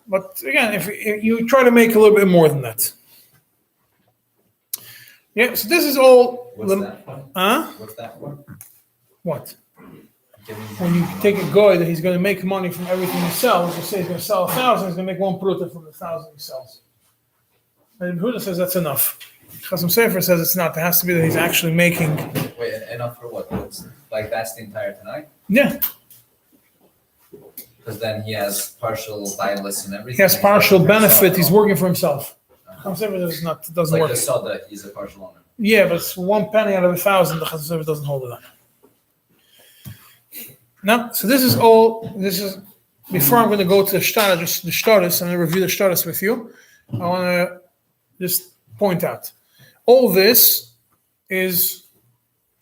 A: But again, if you try to make a little bit more than that. Yeah, so this is all.
E: What's that for? What's that for?
A: What? When you take a goy that he's going to make money from everything he sells, you say he's going to sell 1,000, he's going to make 1 pruta from the 1,000 he sells. And Yehuda says that's enough. Chazon Sofer says it's not. There has to be that he's actually making.
E: Wait, enough for what? Like that's the entire tonight?
A: Yeah,
E: Because then he has partial violence and everything.
A: he has partial benefit. He's working for himself. Chazon Sofer doesn't
E: Like
A: work.
E: the Soda, he's a partial owner.
A: Yeah, but it's 1 penny out of 1,000. The Chazon Sofer doesn't hold it up. Now, so this is all. This is before I'm going to go to the shtar, just the shtaris, and I review the shtaris with you. I want to just point out all this is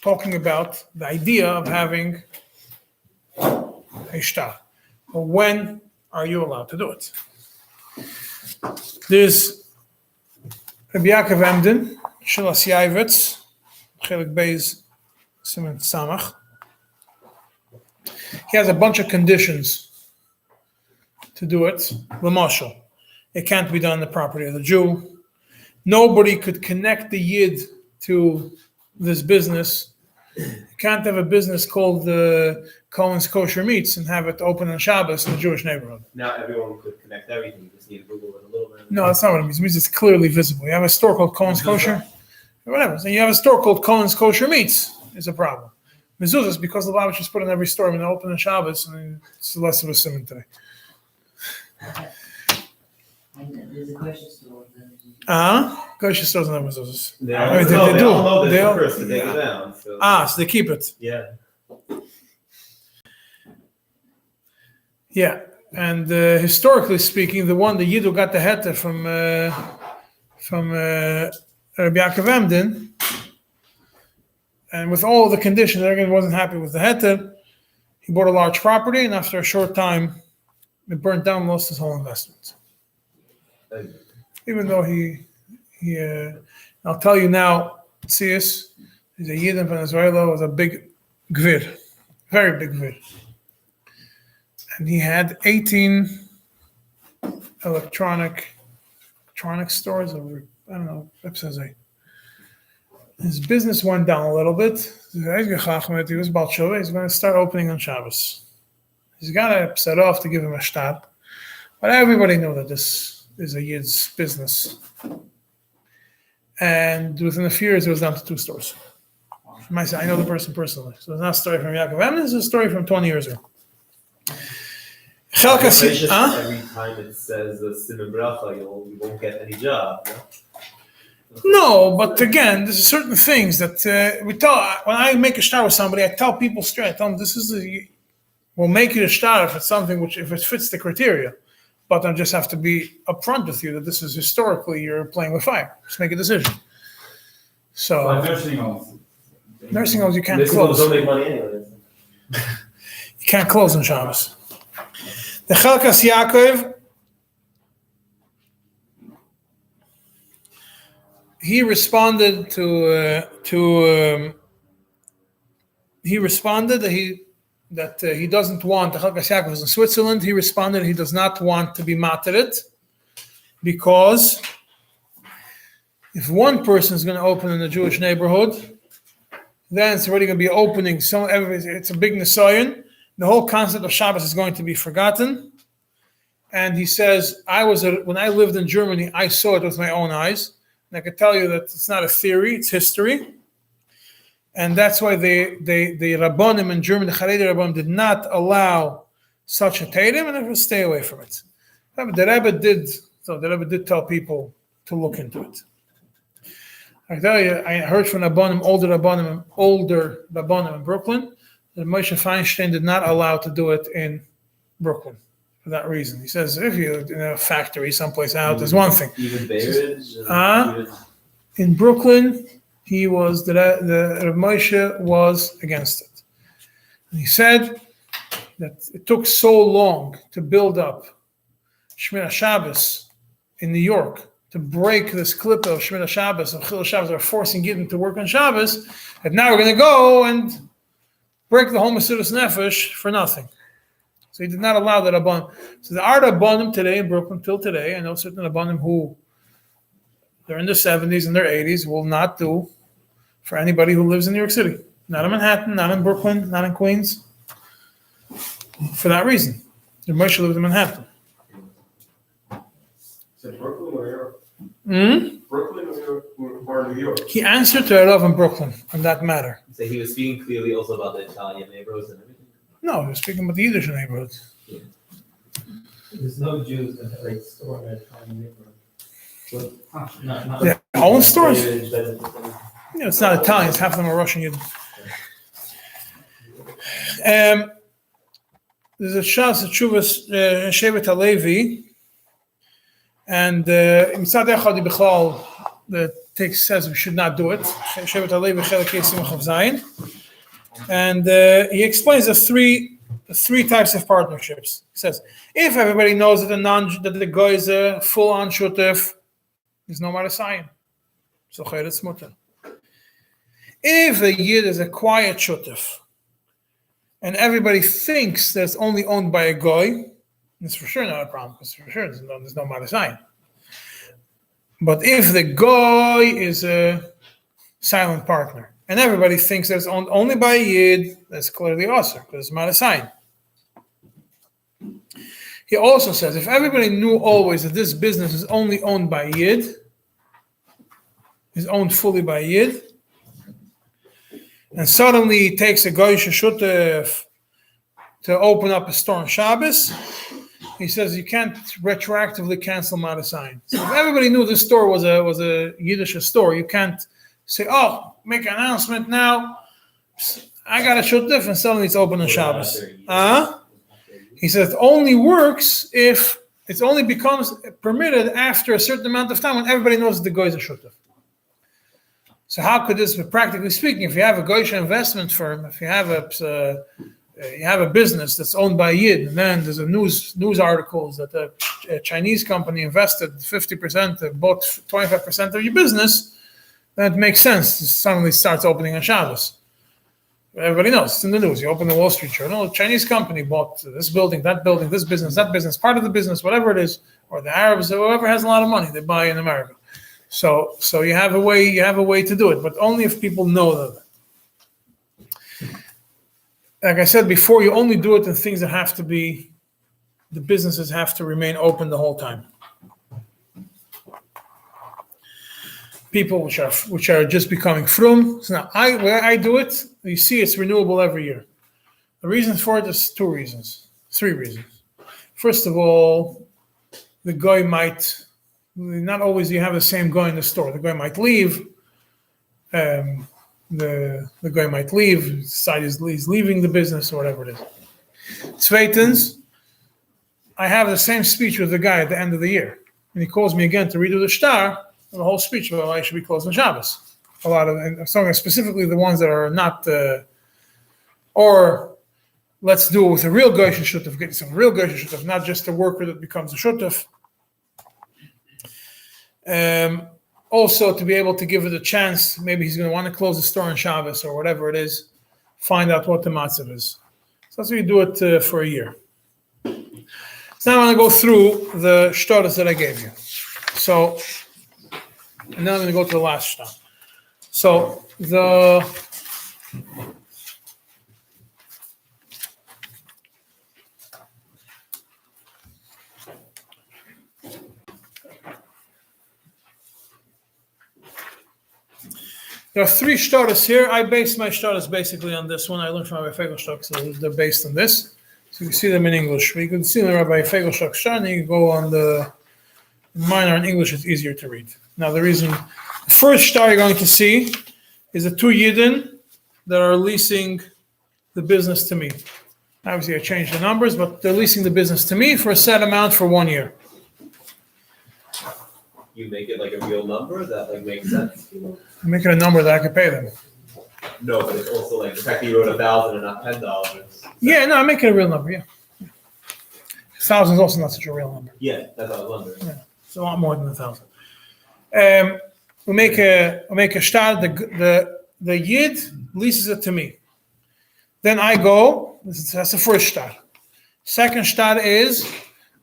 A: talking about the idea of having a shtar. But when are you allowed to do it? There's Rabbi Yaakov Emden, Shilas Yaivitz, Chelik Beis, סימן Samach. He has a bunch of conditions to do it. L'mashal, it can't be done on the property of the Jew. Nobody could connect the Yid to this business. You can't have a business called the Cohen's Kosher Meats and have it open on Shabbos in the Jewish neighborhood.
B: Now everyone could connect everything. You just need to Google it a little bit.
A: No, that's not what it means. It means it's clearly visible. You have a store called Cohen's Kosher, whatever. So you have a store called Cohen's Kosher Meats. It's a problem. Mezuzahs, because the Lubavitch is put in every store, when they open on Shabbos, and it's less of a סימן today.
H: There's a grocery store.
A: Grocery stores don't have mezuzahs.
B: They
A: They
B: all
A: do.
B: know
A: They
B: this
A: all-
B: first to take it down. So.
A: So they keep it.
B: Yeah.
A: Yeah, and historically speaking, the Yid who got the heter from Rabbi Yaakov Emden, and with all the conditions, everyone wasn't happy with the heter. He bought a large property, and after a short time, it burnt down, lost his whole investment. Even though I'll tell you now, Tzius, he's a Yid from Israel, was a big gvir, very big gvir. And he had 18 electronic stores over, I don't know, his business went down a little bit. He was about Shavuot. He's going to start opening on Shabbos. He's got to set off to give him a shtar. But everybody knew that this is a Yid's business. And within a few years, it was down to 2 stores. I know the person personally. So it's not a story from Yaakov Emden, it's a story from 20 years ago. Chelkas,
B: Every time it says a sim and bracha, you won't get any job. No?
A: No, but again, there's certain things that we tell. When I make a shtar with somebody, I tell people straight. I tell them we'll make it a shtar if it's something if it fits the criteria. But I just have to be upfront with you that this is historically you're playing with fire. Just make a decision. So nursing homes you can't
B: Nursing
A: close.
B: homes don't make money anyway.
A: You can't close on Shabbos. The Chelkas Yaakov, he responded that he doesn't want the Chelkas Yaakov is in Switzerland. He responded he does not want to be materet because if one person is going to open in a Jewish neighborhood, then it's already going to be opening. It's a big nisayon. The whole concept of Shabbos is going to be forgotten. And he says, when I lived in Germany, I saw it with my own eyes. And I can tell you that it's not a theory, it's history. And that's why the Rabbanim in Germany, the Haredi Rabbanim, did not allow such a tatum, and they would stay away from it. The Rebbe did tell people to look into it. I tell you, I heard from older Rabbanim in Brooklyn, that Moshe Feinstein did not allow to do it in Brooklyn for that reason. He says, if you're in a factory someplace out, there's one thing.
B: Even Beirut?
A: In Brooklyn, the Rav Moshe was against it. And he said that it took so long to build up Shmir Shabbos in New York, to break this clip of Shmir Shabbos, of Chil Shabbos, are forcing Yidden to work on Shabbos, that now we're going to go and break the whole Mesiras Nefesh for nothing. So he did not allow the Rabbanim. So there are Rabbanim today in Brooklyn, till today. I know certain Rabbanim who they're in their 70s and their 80s will not do for anybody who lives in New York City. Not in Manhattan, not in Brooklyn, not in Queens. For that reason. The Moshe lived in Manhattan.
G: Is it Brooklyn or New York? Brooklyn or New York?
A: He answered to Rav in Brooklyn on that matter.
B: So he was speaking clearly also about the Italian neighborhoods and everything?
A: No, he was speaking about the Yiddish neighborhood.
B: Yeah.
I: There's no Jews in the store in that Italian neighborhood. So,
A: Their own stores?
B: Beirut,
A: Yeah, it's not Italian, it's half of them are Russian Yiddish. There's a Shas, a Chuvas, Shevet HaLevi, and Mitzad Echad Bichlal, the text says we should not do it. Shevet HaLevi Chelek Yesim Chav Zayin. And he explains the three types of partnerships. He says, if everybody knows that the guy is a full-on shutef, there's no Marasayin. So Chayretz Mutter. If a Yid is a quiet shutef, and everybody thinks that it's only owned by a goy, it's for sure not a problem, because for sure there's no Marasayin. But if the goy is a silent partner, and everybody thinks that it's owned only by a Yid, that's clearly Asr, because it's Marasayin. He also says, if everybody knew always that this business is only owned by Yid, is owned fully by Yid, and suddenly he takes a Goyish Shutef to open up a store on Shabbos, he says you can't retroactively cancel Marasayin. So if everybody knew this store was a Yiddish store, you can't say, oh, make an announcement now, I got a Shutef, and suddenly it's open on Shabbos. He says it only works if it only becomes permitted after a certain amount of time when everybody knows the guy is a shutef. So how could this be practically speaking? If you have a goyish investment firm, if you have a business that's owned by Yid, and then there's a news articles that a Chinese company invested 50%, bought 25% of your business, then it makes sense. It suddenly starts opening on Shabbos. Everybody knows, it's in the news. You open the Wall Street Journal, a Chinese company bought this building, this business, that business, part of the business, whatever it is, or the Arabs, or whoever has a lot of money, they buy in America. So you have a way to do it, but only if people know that. Like I said before, you only do it in things that have to be, the businesses have to remain open the whole time. People which are just becoming frum. So now where I do it, you see it's renewable every year. The reason for it is three reasons. first of all, the guy might, not always you have the same guy in the store. The guy might leave. The guy might leave, decide he's leaving the business or whatever it is. Zweitens, I have the same speech with the guy at the end of the year. And he calls me again to redo the shtar, the whole speech about why I should be closed on Shabbos. A lot of, and I'm talking specifically the ones that are not, or let's do it with a real Goyish Shutaf, get some real Goyish Shutaf, not just a worker that becomes a Shutaf. Also, to be able to give it a chance, maybe he's going to want to close the store on Shabbos or whatever it is, find out what the matzav is. So that's what you do it for a year. So now I'm going to go through the shtaras that I gave you. So, and then I'm going to go to the last shtar. So there are three shtaras here. I based my shtaras basically on this one. I learned from Rabbi Fegelstock, so they're based on this. So you can see them in English. You can see the Rabbi Fegelstock shtar, and you go on the minor in English. It's easier to read. Now the first shtar you're going to see is the two Yidden that are leasing the business to me. Obviously I changed the numbers, but they're leasing the business to me for a set amount for 1 year.
B: You make it like a real number that like makes sense.
A: Make it a number that I can pay them.
B: No, but it's also like the fact that you wrote 1,000 and not $10.
A: Yeah, no, I make it a real number, yeah. 1,000 is also not such a real number.
B: Yeah, that's what I was wondering.
A: Yeah, it's a lot more than 1,000. We make a shtar, the Yid leases it to me. Then I go, that's the first shtar. Second shtar is,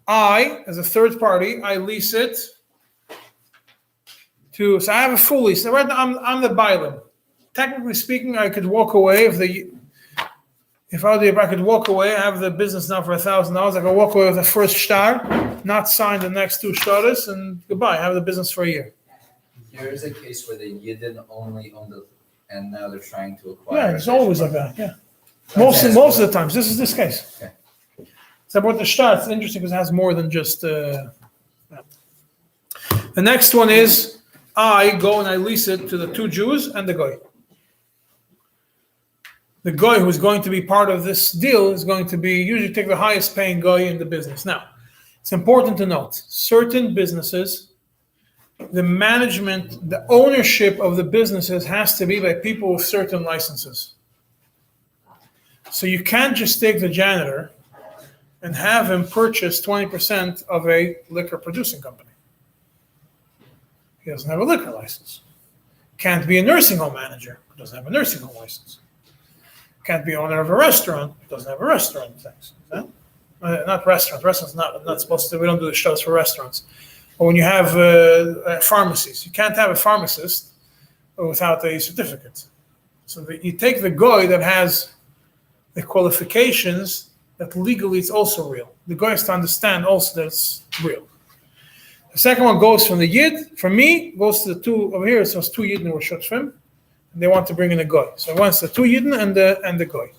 A: I, as a third party, I lease it to, so I have a full lease. So right now I'm the bailim. Technically speaking, I could walk away if I could walk away, I have the business now for $1,000. I could walk away with the first shtar, not sign the next two shtaras, and goodbye. I have the business for a year.
E: There is a case where the Yidden only own the, and now they're trying to acquire.
A: Yeah, it's always like that. Yeah, most of the times. This is this case.
E: Okay.
A: So about the shtar, it's interesting because it has more than just. The next one is I go and I lease it to the two Jews and the guy. The guy who's going to be part of this deal is going to be usually take the highest paying guy in the business. Now, it's important to note certain businesses, the management, the ownership of the businesses has to be by people with certain licenses. So you can't just take the janitor and have him purchase 20% of a liquor producing company. He doesn't have a liquor license. Can't be a nursing home manager, doesn't have a nursing home license. Can't be owner of a restaurant, doesn't have a restaurant license. Not restaurants. Restaurants not supposed to. We don't do the shows for restaurants. But when you have pharmacies, you can't have a pharmacist without a certificate. So you take the guy that has the qualifications that legally it's also real. The guy has to understand also that it's real. The second one goes from the Yid. For me, goes to the two over here. So it's two Yidden were shutfim. And they want to bring in a guy. So once the two Yidden and the guy.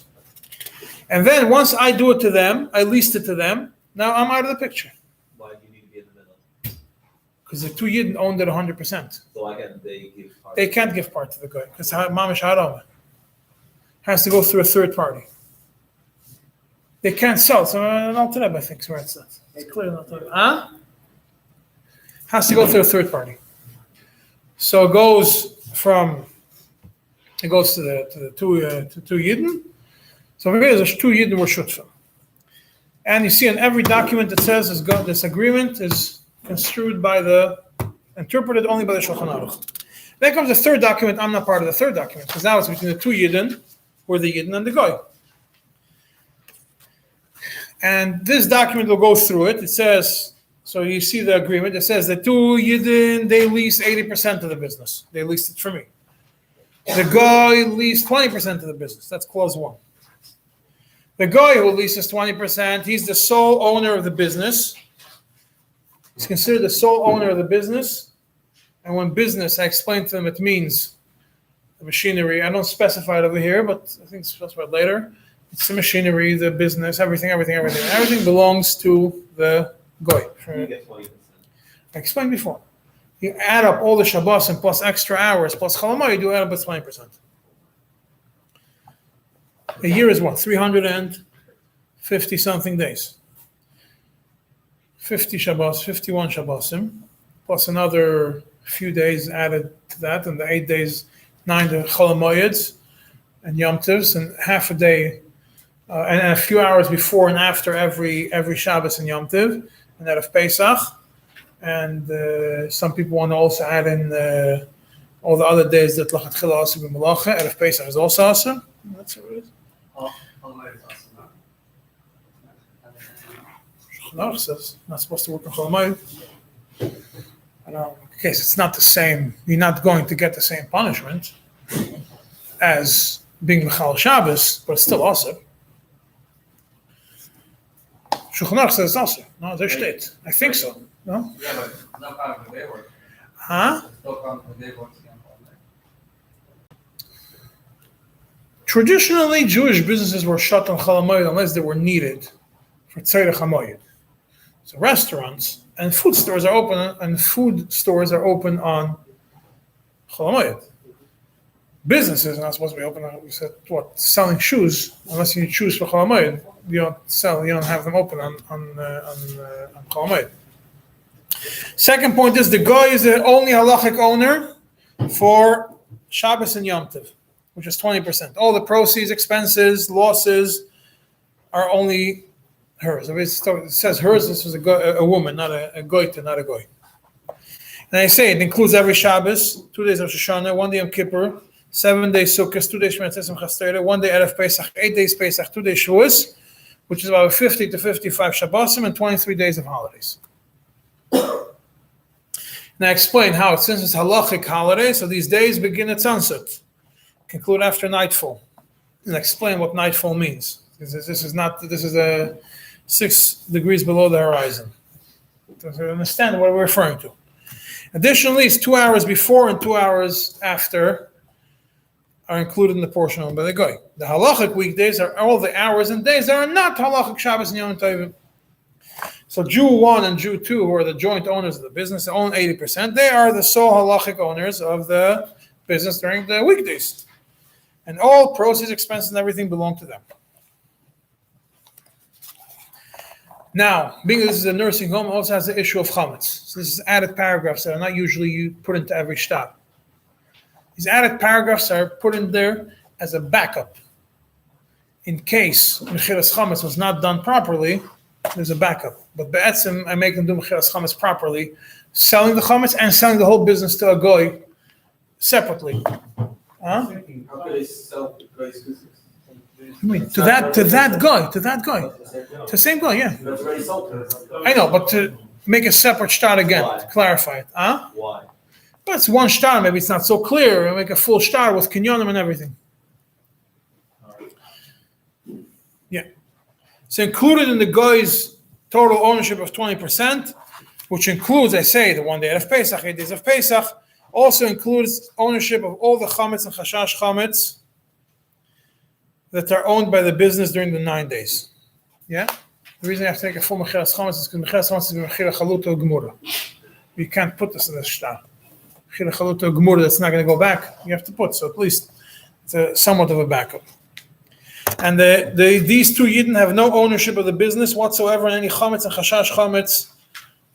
A: And then once I do it to them, I leased it to them. Now I'm out of the picture.
B: Why do you need to be in the middle?
A: Because the two Yidden owned it 100%.
B: So why can't they give part?
A: They can't give part to the guy because mamish haram has to go through a third party. They can't sell. So an alternative, I think, is where it's at. It's clear not to. Has to go through a third party. So it goes to the two Yidden. So over here, there's two Yidden were shutfim. And you see in every document that says this agreement is construed interpreted only by the Shulchan Aruch. Then comes the third document. I'm not part of the third document because now it's between the two Yidden, or the Yidden and the Goy. And this document will go through it. It says, so you see the agreement. It says the two Yidden, they lease 80% of the business. They leased it for me. The guy leased 20% of the business. That's clause 1. The guy who leases 20%, he's the sole owner of the business. He's considered the sole owner of the business. And when business, I explained to them, it means the machinery. I don't specify it over here, but I think it's specified later. It's the machinery, the business, everything belongs to the goy.
B: You get 20%.
A: I explained before. You add up all the Shabbos and plus extra hours plus Chol, you add up with 20%. A year is what? 350 something days. 50 Shabbos, 51 Shabbosim, plus another few days added to that, and the 8 days, 9 the Chol Hamoeds and Yom Tovs, and half a day, and a few hours before and after every Shabbos and Yom Tov, and that of Pesach. And some people want to also add in all the other days that Lachatchila also be Malacha. Erev Pesach is also awesome. That's what it is. Shulchan says not supposed to work on Chol Hamoed. In case it's not the same, you're not going to get the same punishment as being Mechal Shabbos, but it's still awesome. Shulchan says also. No, there steht. I think so. No?
C: Yeah, but it's not part of the day work.
A: Huh?
C: It's still part of the day work.
A: Traditionally, Jewish businesses were shut on Chol Hamoed unless they were needed for Tzedek HaMoed. So restaurants and food stores are open, on Chol Hamoed. Businesses are not supposed to be open. We said what? Selling shoes, unless you need shoes for Chol Hamoed, you don't have them open on Chol Hamoed. Second point is the guy is the only halachic owner for Shabbos and Yom Tov, which is 20%. All the proceeds, expenses, losses are only hers. It says hers. This was a woman, not a goyta, not a goy. And I say it includes every Shabbos, 2 days of Rosh Hashanah, 1 day Yom Kippur, 7 days Sukkot, 2 days Shemini Atzeret Simchas Torah, 1 day Erev Pesach, 8 days Pesach, 2 days Shavuos, which is about 50 to 55 Shabbosim and 23 days of holidays. Now I explain how, since it's halachic holiday, so these days begin at sunset, conclude after nightfall, and explain what nightfall means. This is 6 degrees below the horizon. To understand what we're referring to. Additionally, it's 2 hours before and 2 hours after are included in the portion owned by the goy. The halachic weekdays are all the hours and days that are not halachic Shabbos and Yom Tovim. So Jew 1 and Jew 2, who are the joint owners of the business, own 80%. They are the sole halachic owners of the business during the weekdays. And all proceeds, expenses, and everything belong to them. Now, being that this is a nursing home, it also has the issue of chametz. So this is added paragraphs that are not usually put into every shtab. These added paragraphs are put in there as a backup. In case mechiras chametz was not done properly, there's a backup. But be'etzim, I make them do mechiras chametz properly, selling the chametz and selling the whole business to a goy separately.
B: How could they sell the guy's business?
A: I mean, to that guy, to the same guy, yeah.
B: That's already sold.
A: I know, but to make a separate shtar again,
B: Why?
A: to clarify it, huh?
B: Why?
A: But it's one shtar, maybe it's not so clear. We make a full shtar with kinyonim and everything. Yeah. So included in the guy's total ownership of 20%, which includes, I say, the 1 day of Pesach, 8 days of Pesach, also includes ownership of all the chametz and chashash chametz that are owned by the business during the 9 days. Yeah? The reason I have to take a full mechiras chametz is because mechiras chametz is mechira chaluto gemura. You can't put this in the shtar. Mechira chaluto gemura, that's not going to go back. You have to put, so at least it's somewhat of a backup. And these two Yidden have no ownership of the business whatsoever in any chametz and chashash chametz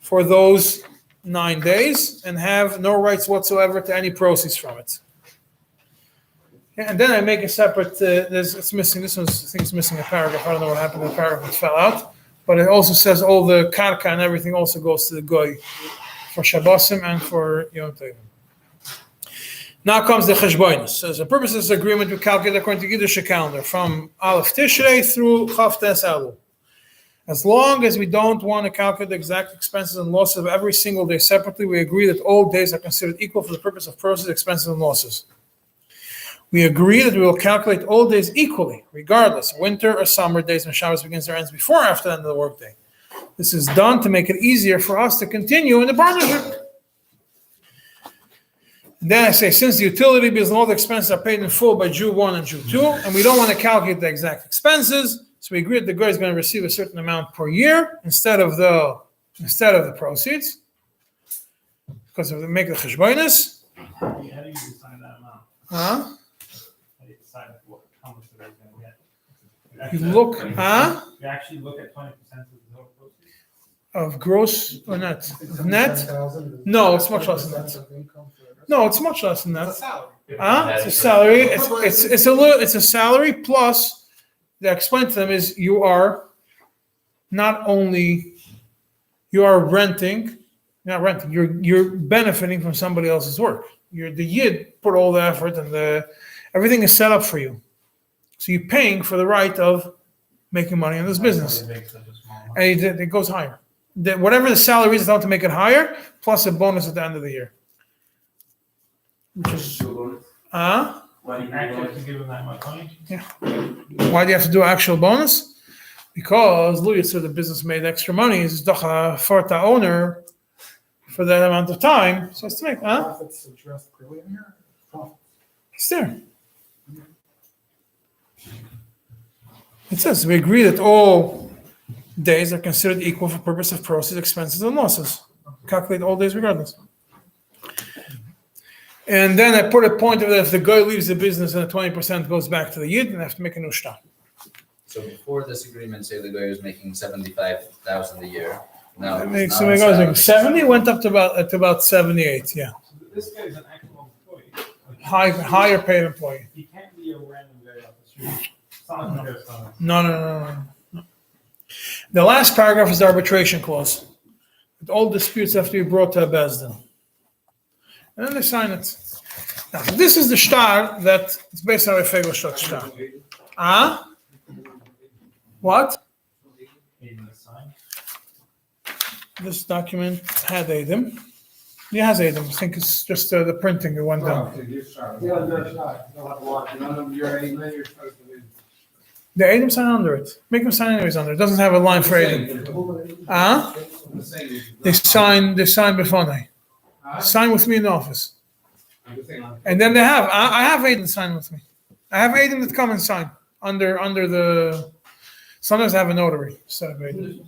A: for those 9 days, and have no rights whatsoever to any proceeds from it. Yeah, and then I make a separate. It's missing. This one's, I think it's missing a paragraph. I don't know what happened to the paragraph. It fell out. But it also says all the karka and everything also goes to the goy for Shabbosim and for Yom Tovim. Now comes the cheshbonos. So the purpose of this agreement we calculate according to Yiddish calendar from Aleph Tishrei through Chav Tes Elul. As long as we don't want to calculate the exact expenses and losses of every single day separately, we agree that all days are considered equal for the purpose of proceeds, expenses, and losses. We agree that we will calculate all days equally, regardless, winter or summer days when Shabbos begins or ends before or after the end of the workday. This is done to make it easier for us to continue in the partnership. Then I say, since the utility bills and all the expenses are paid in full by Jew 1 and Jew 2, and we don't want to calculate the exact expenses, so we agree that the guy is going to receive a certain amount per year instead of the proceeds, because if they make the cheshbonis.
G: How do you decide that amount?
A: Huh?
G: How do you decide how much the guy's gonna get?
A: You look,
G: You actually look at 20% of the total proceeds?
A: of gross or net? Of net? No, it's much less than that. No, it's much less than that. It's a salary. It's a salary plus. The explain to them is you are renting. You're not renting. You're benefiting from somebody else's work. The yid put all the effort and everything is set up for you. So you're paying for the right of making money in this business, and it goes higher. Whatever the salary is, it's allowed to make it higher, plus a bonus at the end of the year. Which is,
G: Why do you actually have to give them that much money?
A: why do you have to do an actual bonus? Because Louis, the business made extra money. Is doch a forta owner for that amount of time, so it's to make,
D: Profits addressed clearly in here?
A: It's there. It says we agree that all days are considered equal for purpose of proceeds, expenses, and losses. Calculate all days regardless. And then I put a point of that if the guy leaves the business and the 20% goes back to the yid, then I have to make a new shtar.
E: So before this agreement, say the guy was making 75,000 a year. Now,
A: So it goes like 70, went up to about 78, yeah.
G: So this guy's an actual employee.
A: Higher paid employee.
G: He can't be a random guy off the street. It's not like there's some-
A: No. The last paragraph is the arbitration clause. All disputes have to be brought to a bezdin. And then they sign it. Now, this is the shtar that it's based on a Fegel shtar. What?
G: Even the sign.
A: This document had Adam. It has Adam. I think it's just the printing that went down. The Adam sign under it. Make them sign anyways under it. It doesn't have a line for Adam. They sign before me. Sign with me in the office. And then I have Aiden sign with me. I have Aiden that come and sign under the, sometimes I have a notary instead of Aiden.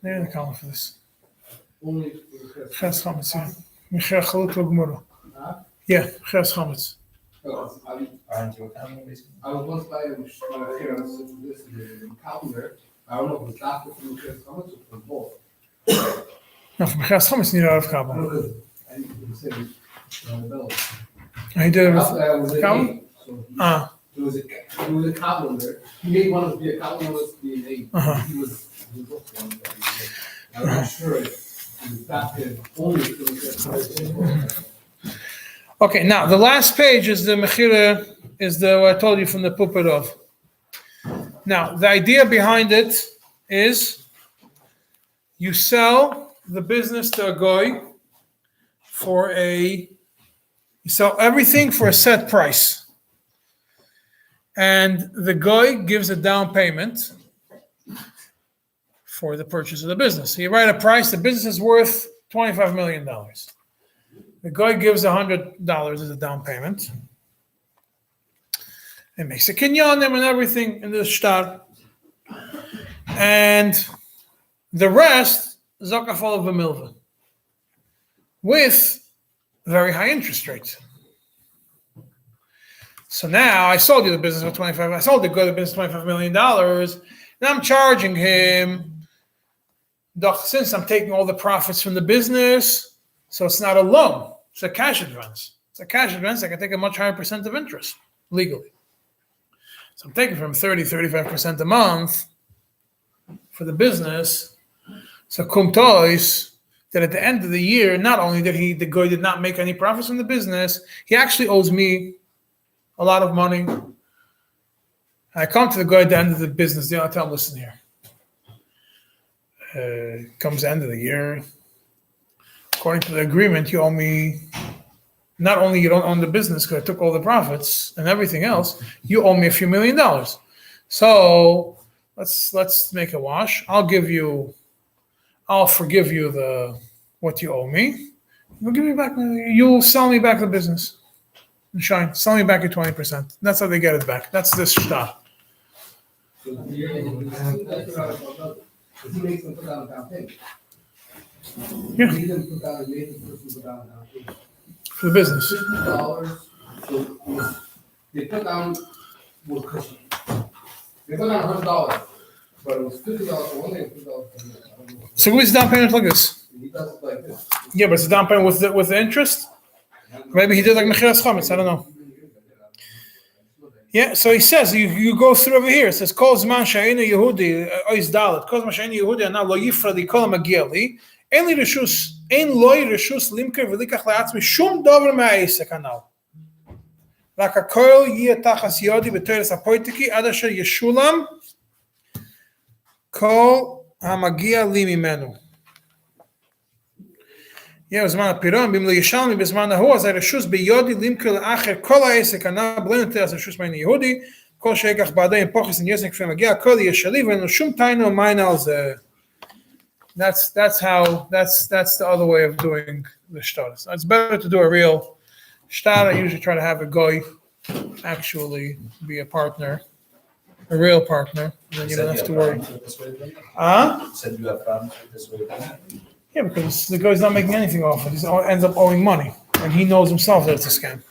A: They're in the column for this. Ches Chametz, yeah. Michel Chalut Lugmura. Yeah, Ches Chametz.
E: Aren't you accounting basically?
J: I was once by a calendar. I don't know if it's after from the comments or from both.
A: No, from Ches Chametz, need out of
J: I
A: Kabul.
J: don't know. I need to say on the bill.
A: He did it
J: After that was
A: with
J: a
A: Kabul?
J: name. So there was a calendar. He made one of the calendar was the name.
A: Uh-huh.
J: He was also one that he did. I'm not sure if he was back there only for the
A: Okay, now the last page is the Mechira, is what I told you from the pulpit of. Now, the idea behind it is you sell the business to a goy you sell everything for a set price. And the goy gives a down payment for the purchase of the business. So you write a price, the business is worth $25 million. The guy gives $100 as a down payment. It makes a kinyanim and everything in the shtar. And the rest, zakafal of a milva. With very high interest rates. So now I sold you the business for I sold the guy the business $25 million. And I'm charging him, since I'm taking all the profits from the business, so it's not a loan. It's a cash advance. It's a cash advance. I can take a much higher percent of interest legally. So I'm taking from 35% a month for the business. So kumtois, that at the end of the year, not only did the guy did not make any profits from the business, he actually owes me a lot of money. I come to the guy at the end of the business. I tell him, listen here. Comes the end of the year. According to the agreement, you owe me, not only you don't own the business because I took all the profits and everything else, you owe me a few $1 million. So let's make a wash. I'll forgive you the what you owe me. You'll give me back. You'll sell me back the business. Shine, sell me back your 20%. That's how they get it back. That's the shtar.
J: He makes them put down a down payment.
A: Yeah.
J: He didn't put down, he made the person put down a down payment.
A: For the business.
J: $50, so they put down was cushion. They put down $100, but it was $50 for one day and $50 for the other.
A: So what's down payment like this?
J: He does it like this.
A: Yeah, but it's a down payment with the interest. Maybe he did like Mechiras Chametz. I don't know. Yeah, so he says you go through over here. It says Kol Zman She'einu Yehudi Ois Dalet Kol Zman She'einu Yehudi Ana Lo Yifra Li Kol Magia Li Ein Li Reshus Ein Loi Reshus Limker V'Likach La'atzmi Shum Dover Ma'asek Anal Rak HaKol Yeh Tachas Yodi B'Toras HaPoitiki Ad Asher Yeshulam Kol HaMagia Li Mimenu. Yeah, בזמן הפירעון, ואם לא ישלם בזמן ההוא, אז הרשוס ביודי למכר לאחר כל העסק הנ"ל בלי נטל הרשוס מן יהודי, כל שיקח בעדיין פוחס ניוסק כפי מגיע, הכל יהיה שלי, ואין לו שום תיינו מין על זה. That's the other way of doing the shtaris. It's better to do a real shtar. I usually try to have a guy actually be a partner, a real partner, and then you don't have to worry.
E: Said you have problems with this way.
A: Yeah, because the guy's not making anything off it. He ends up owing money, and he knows himself that it's a scam.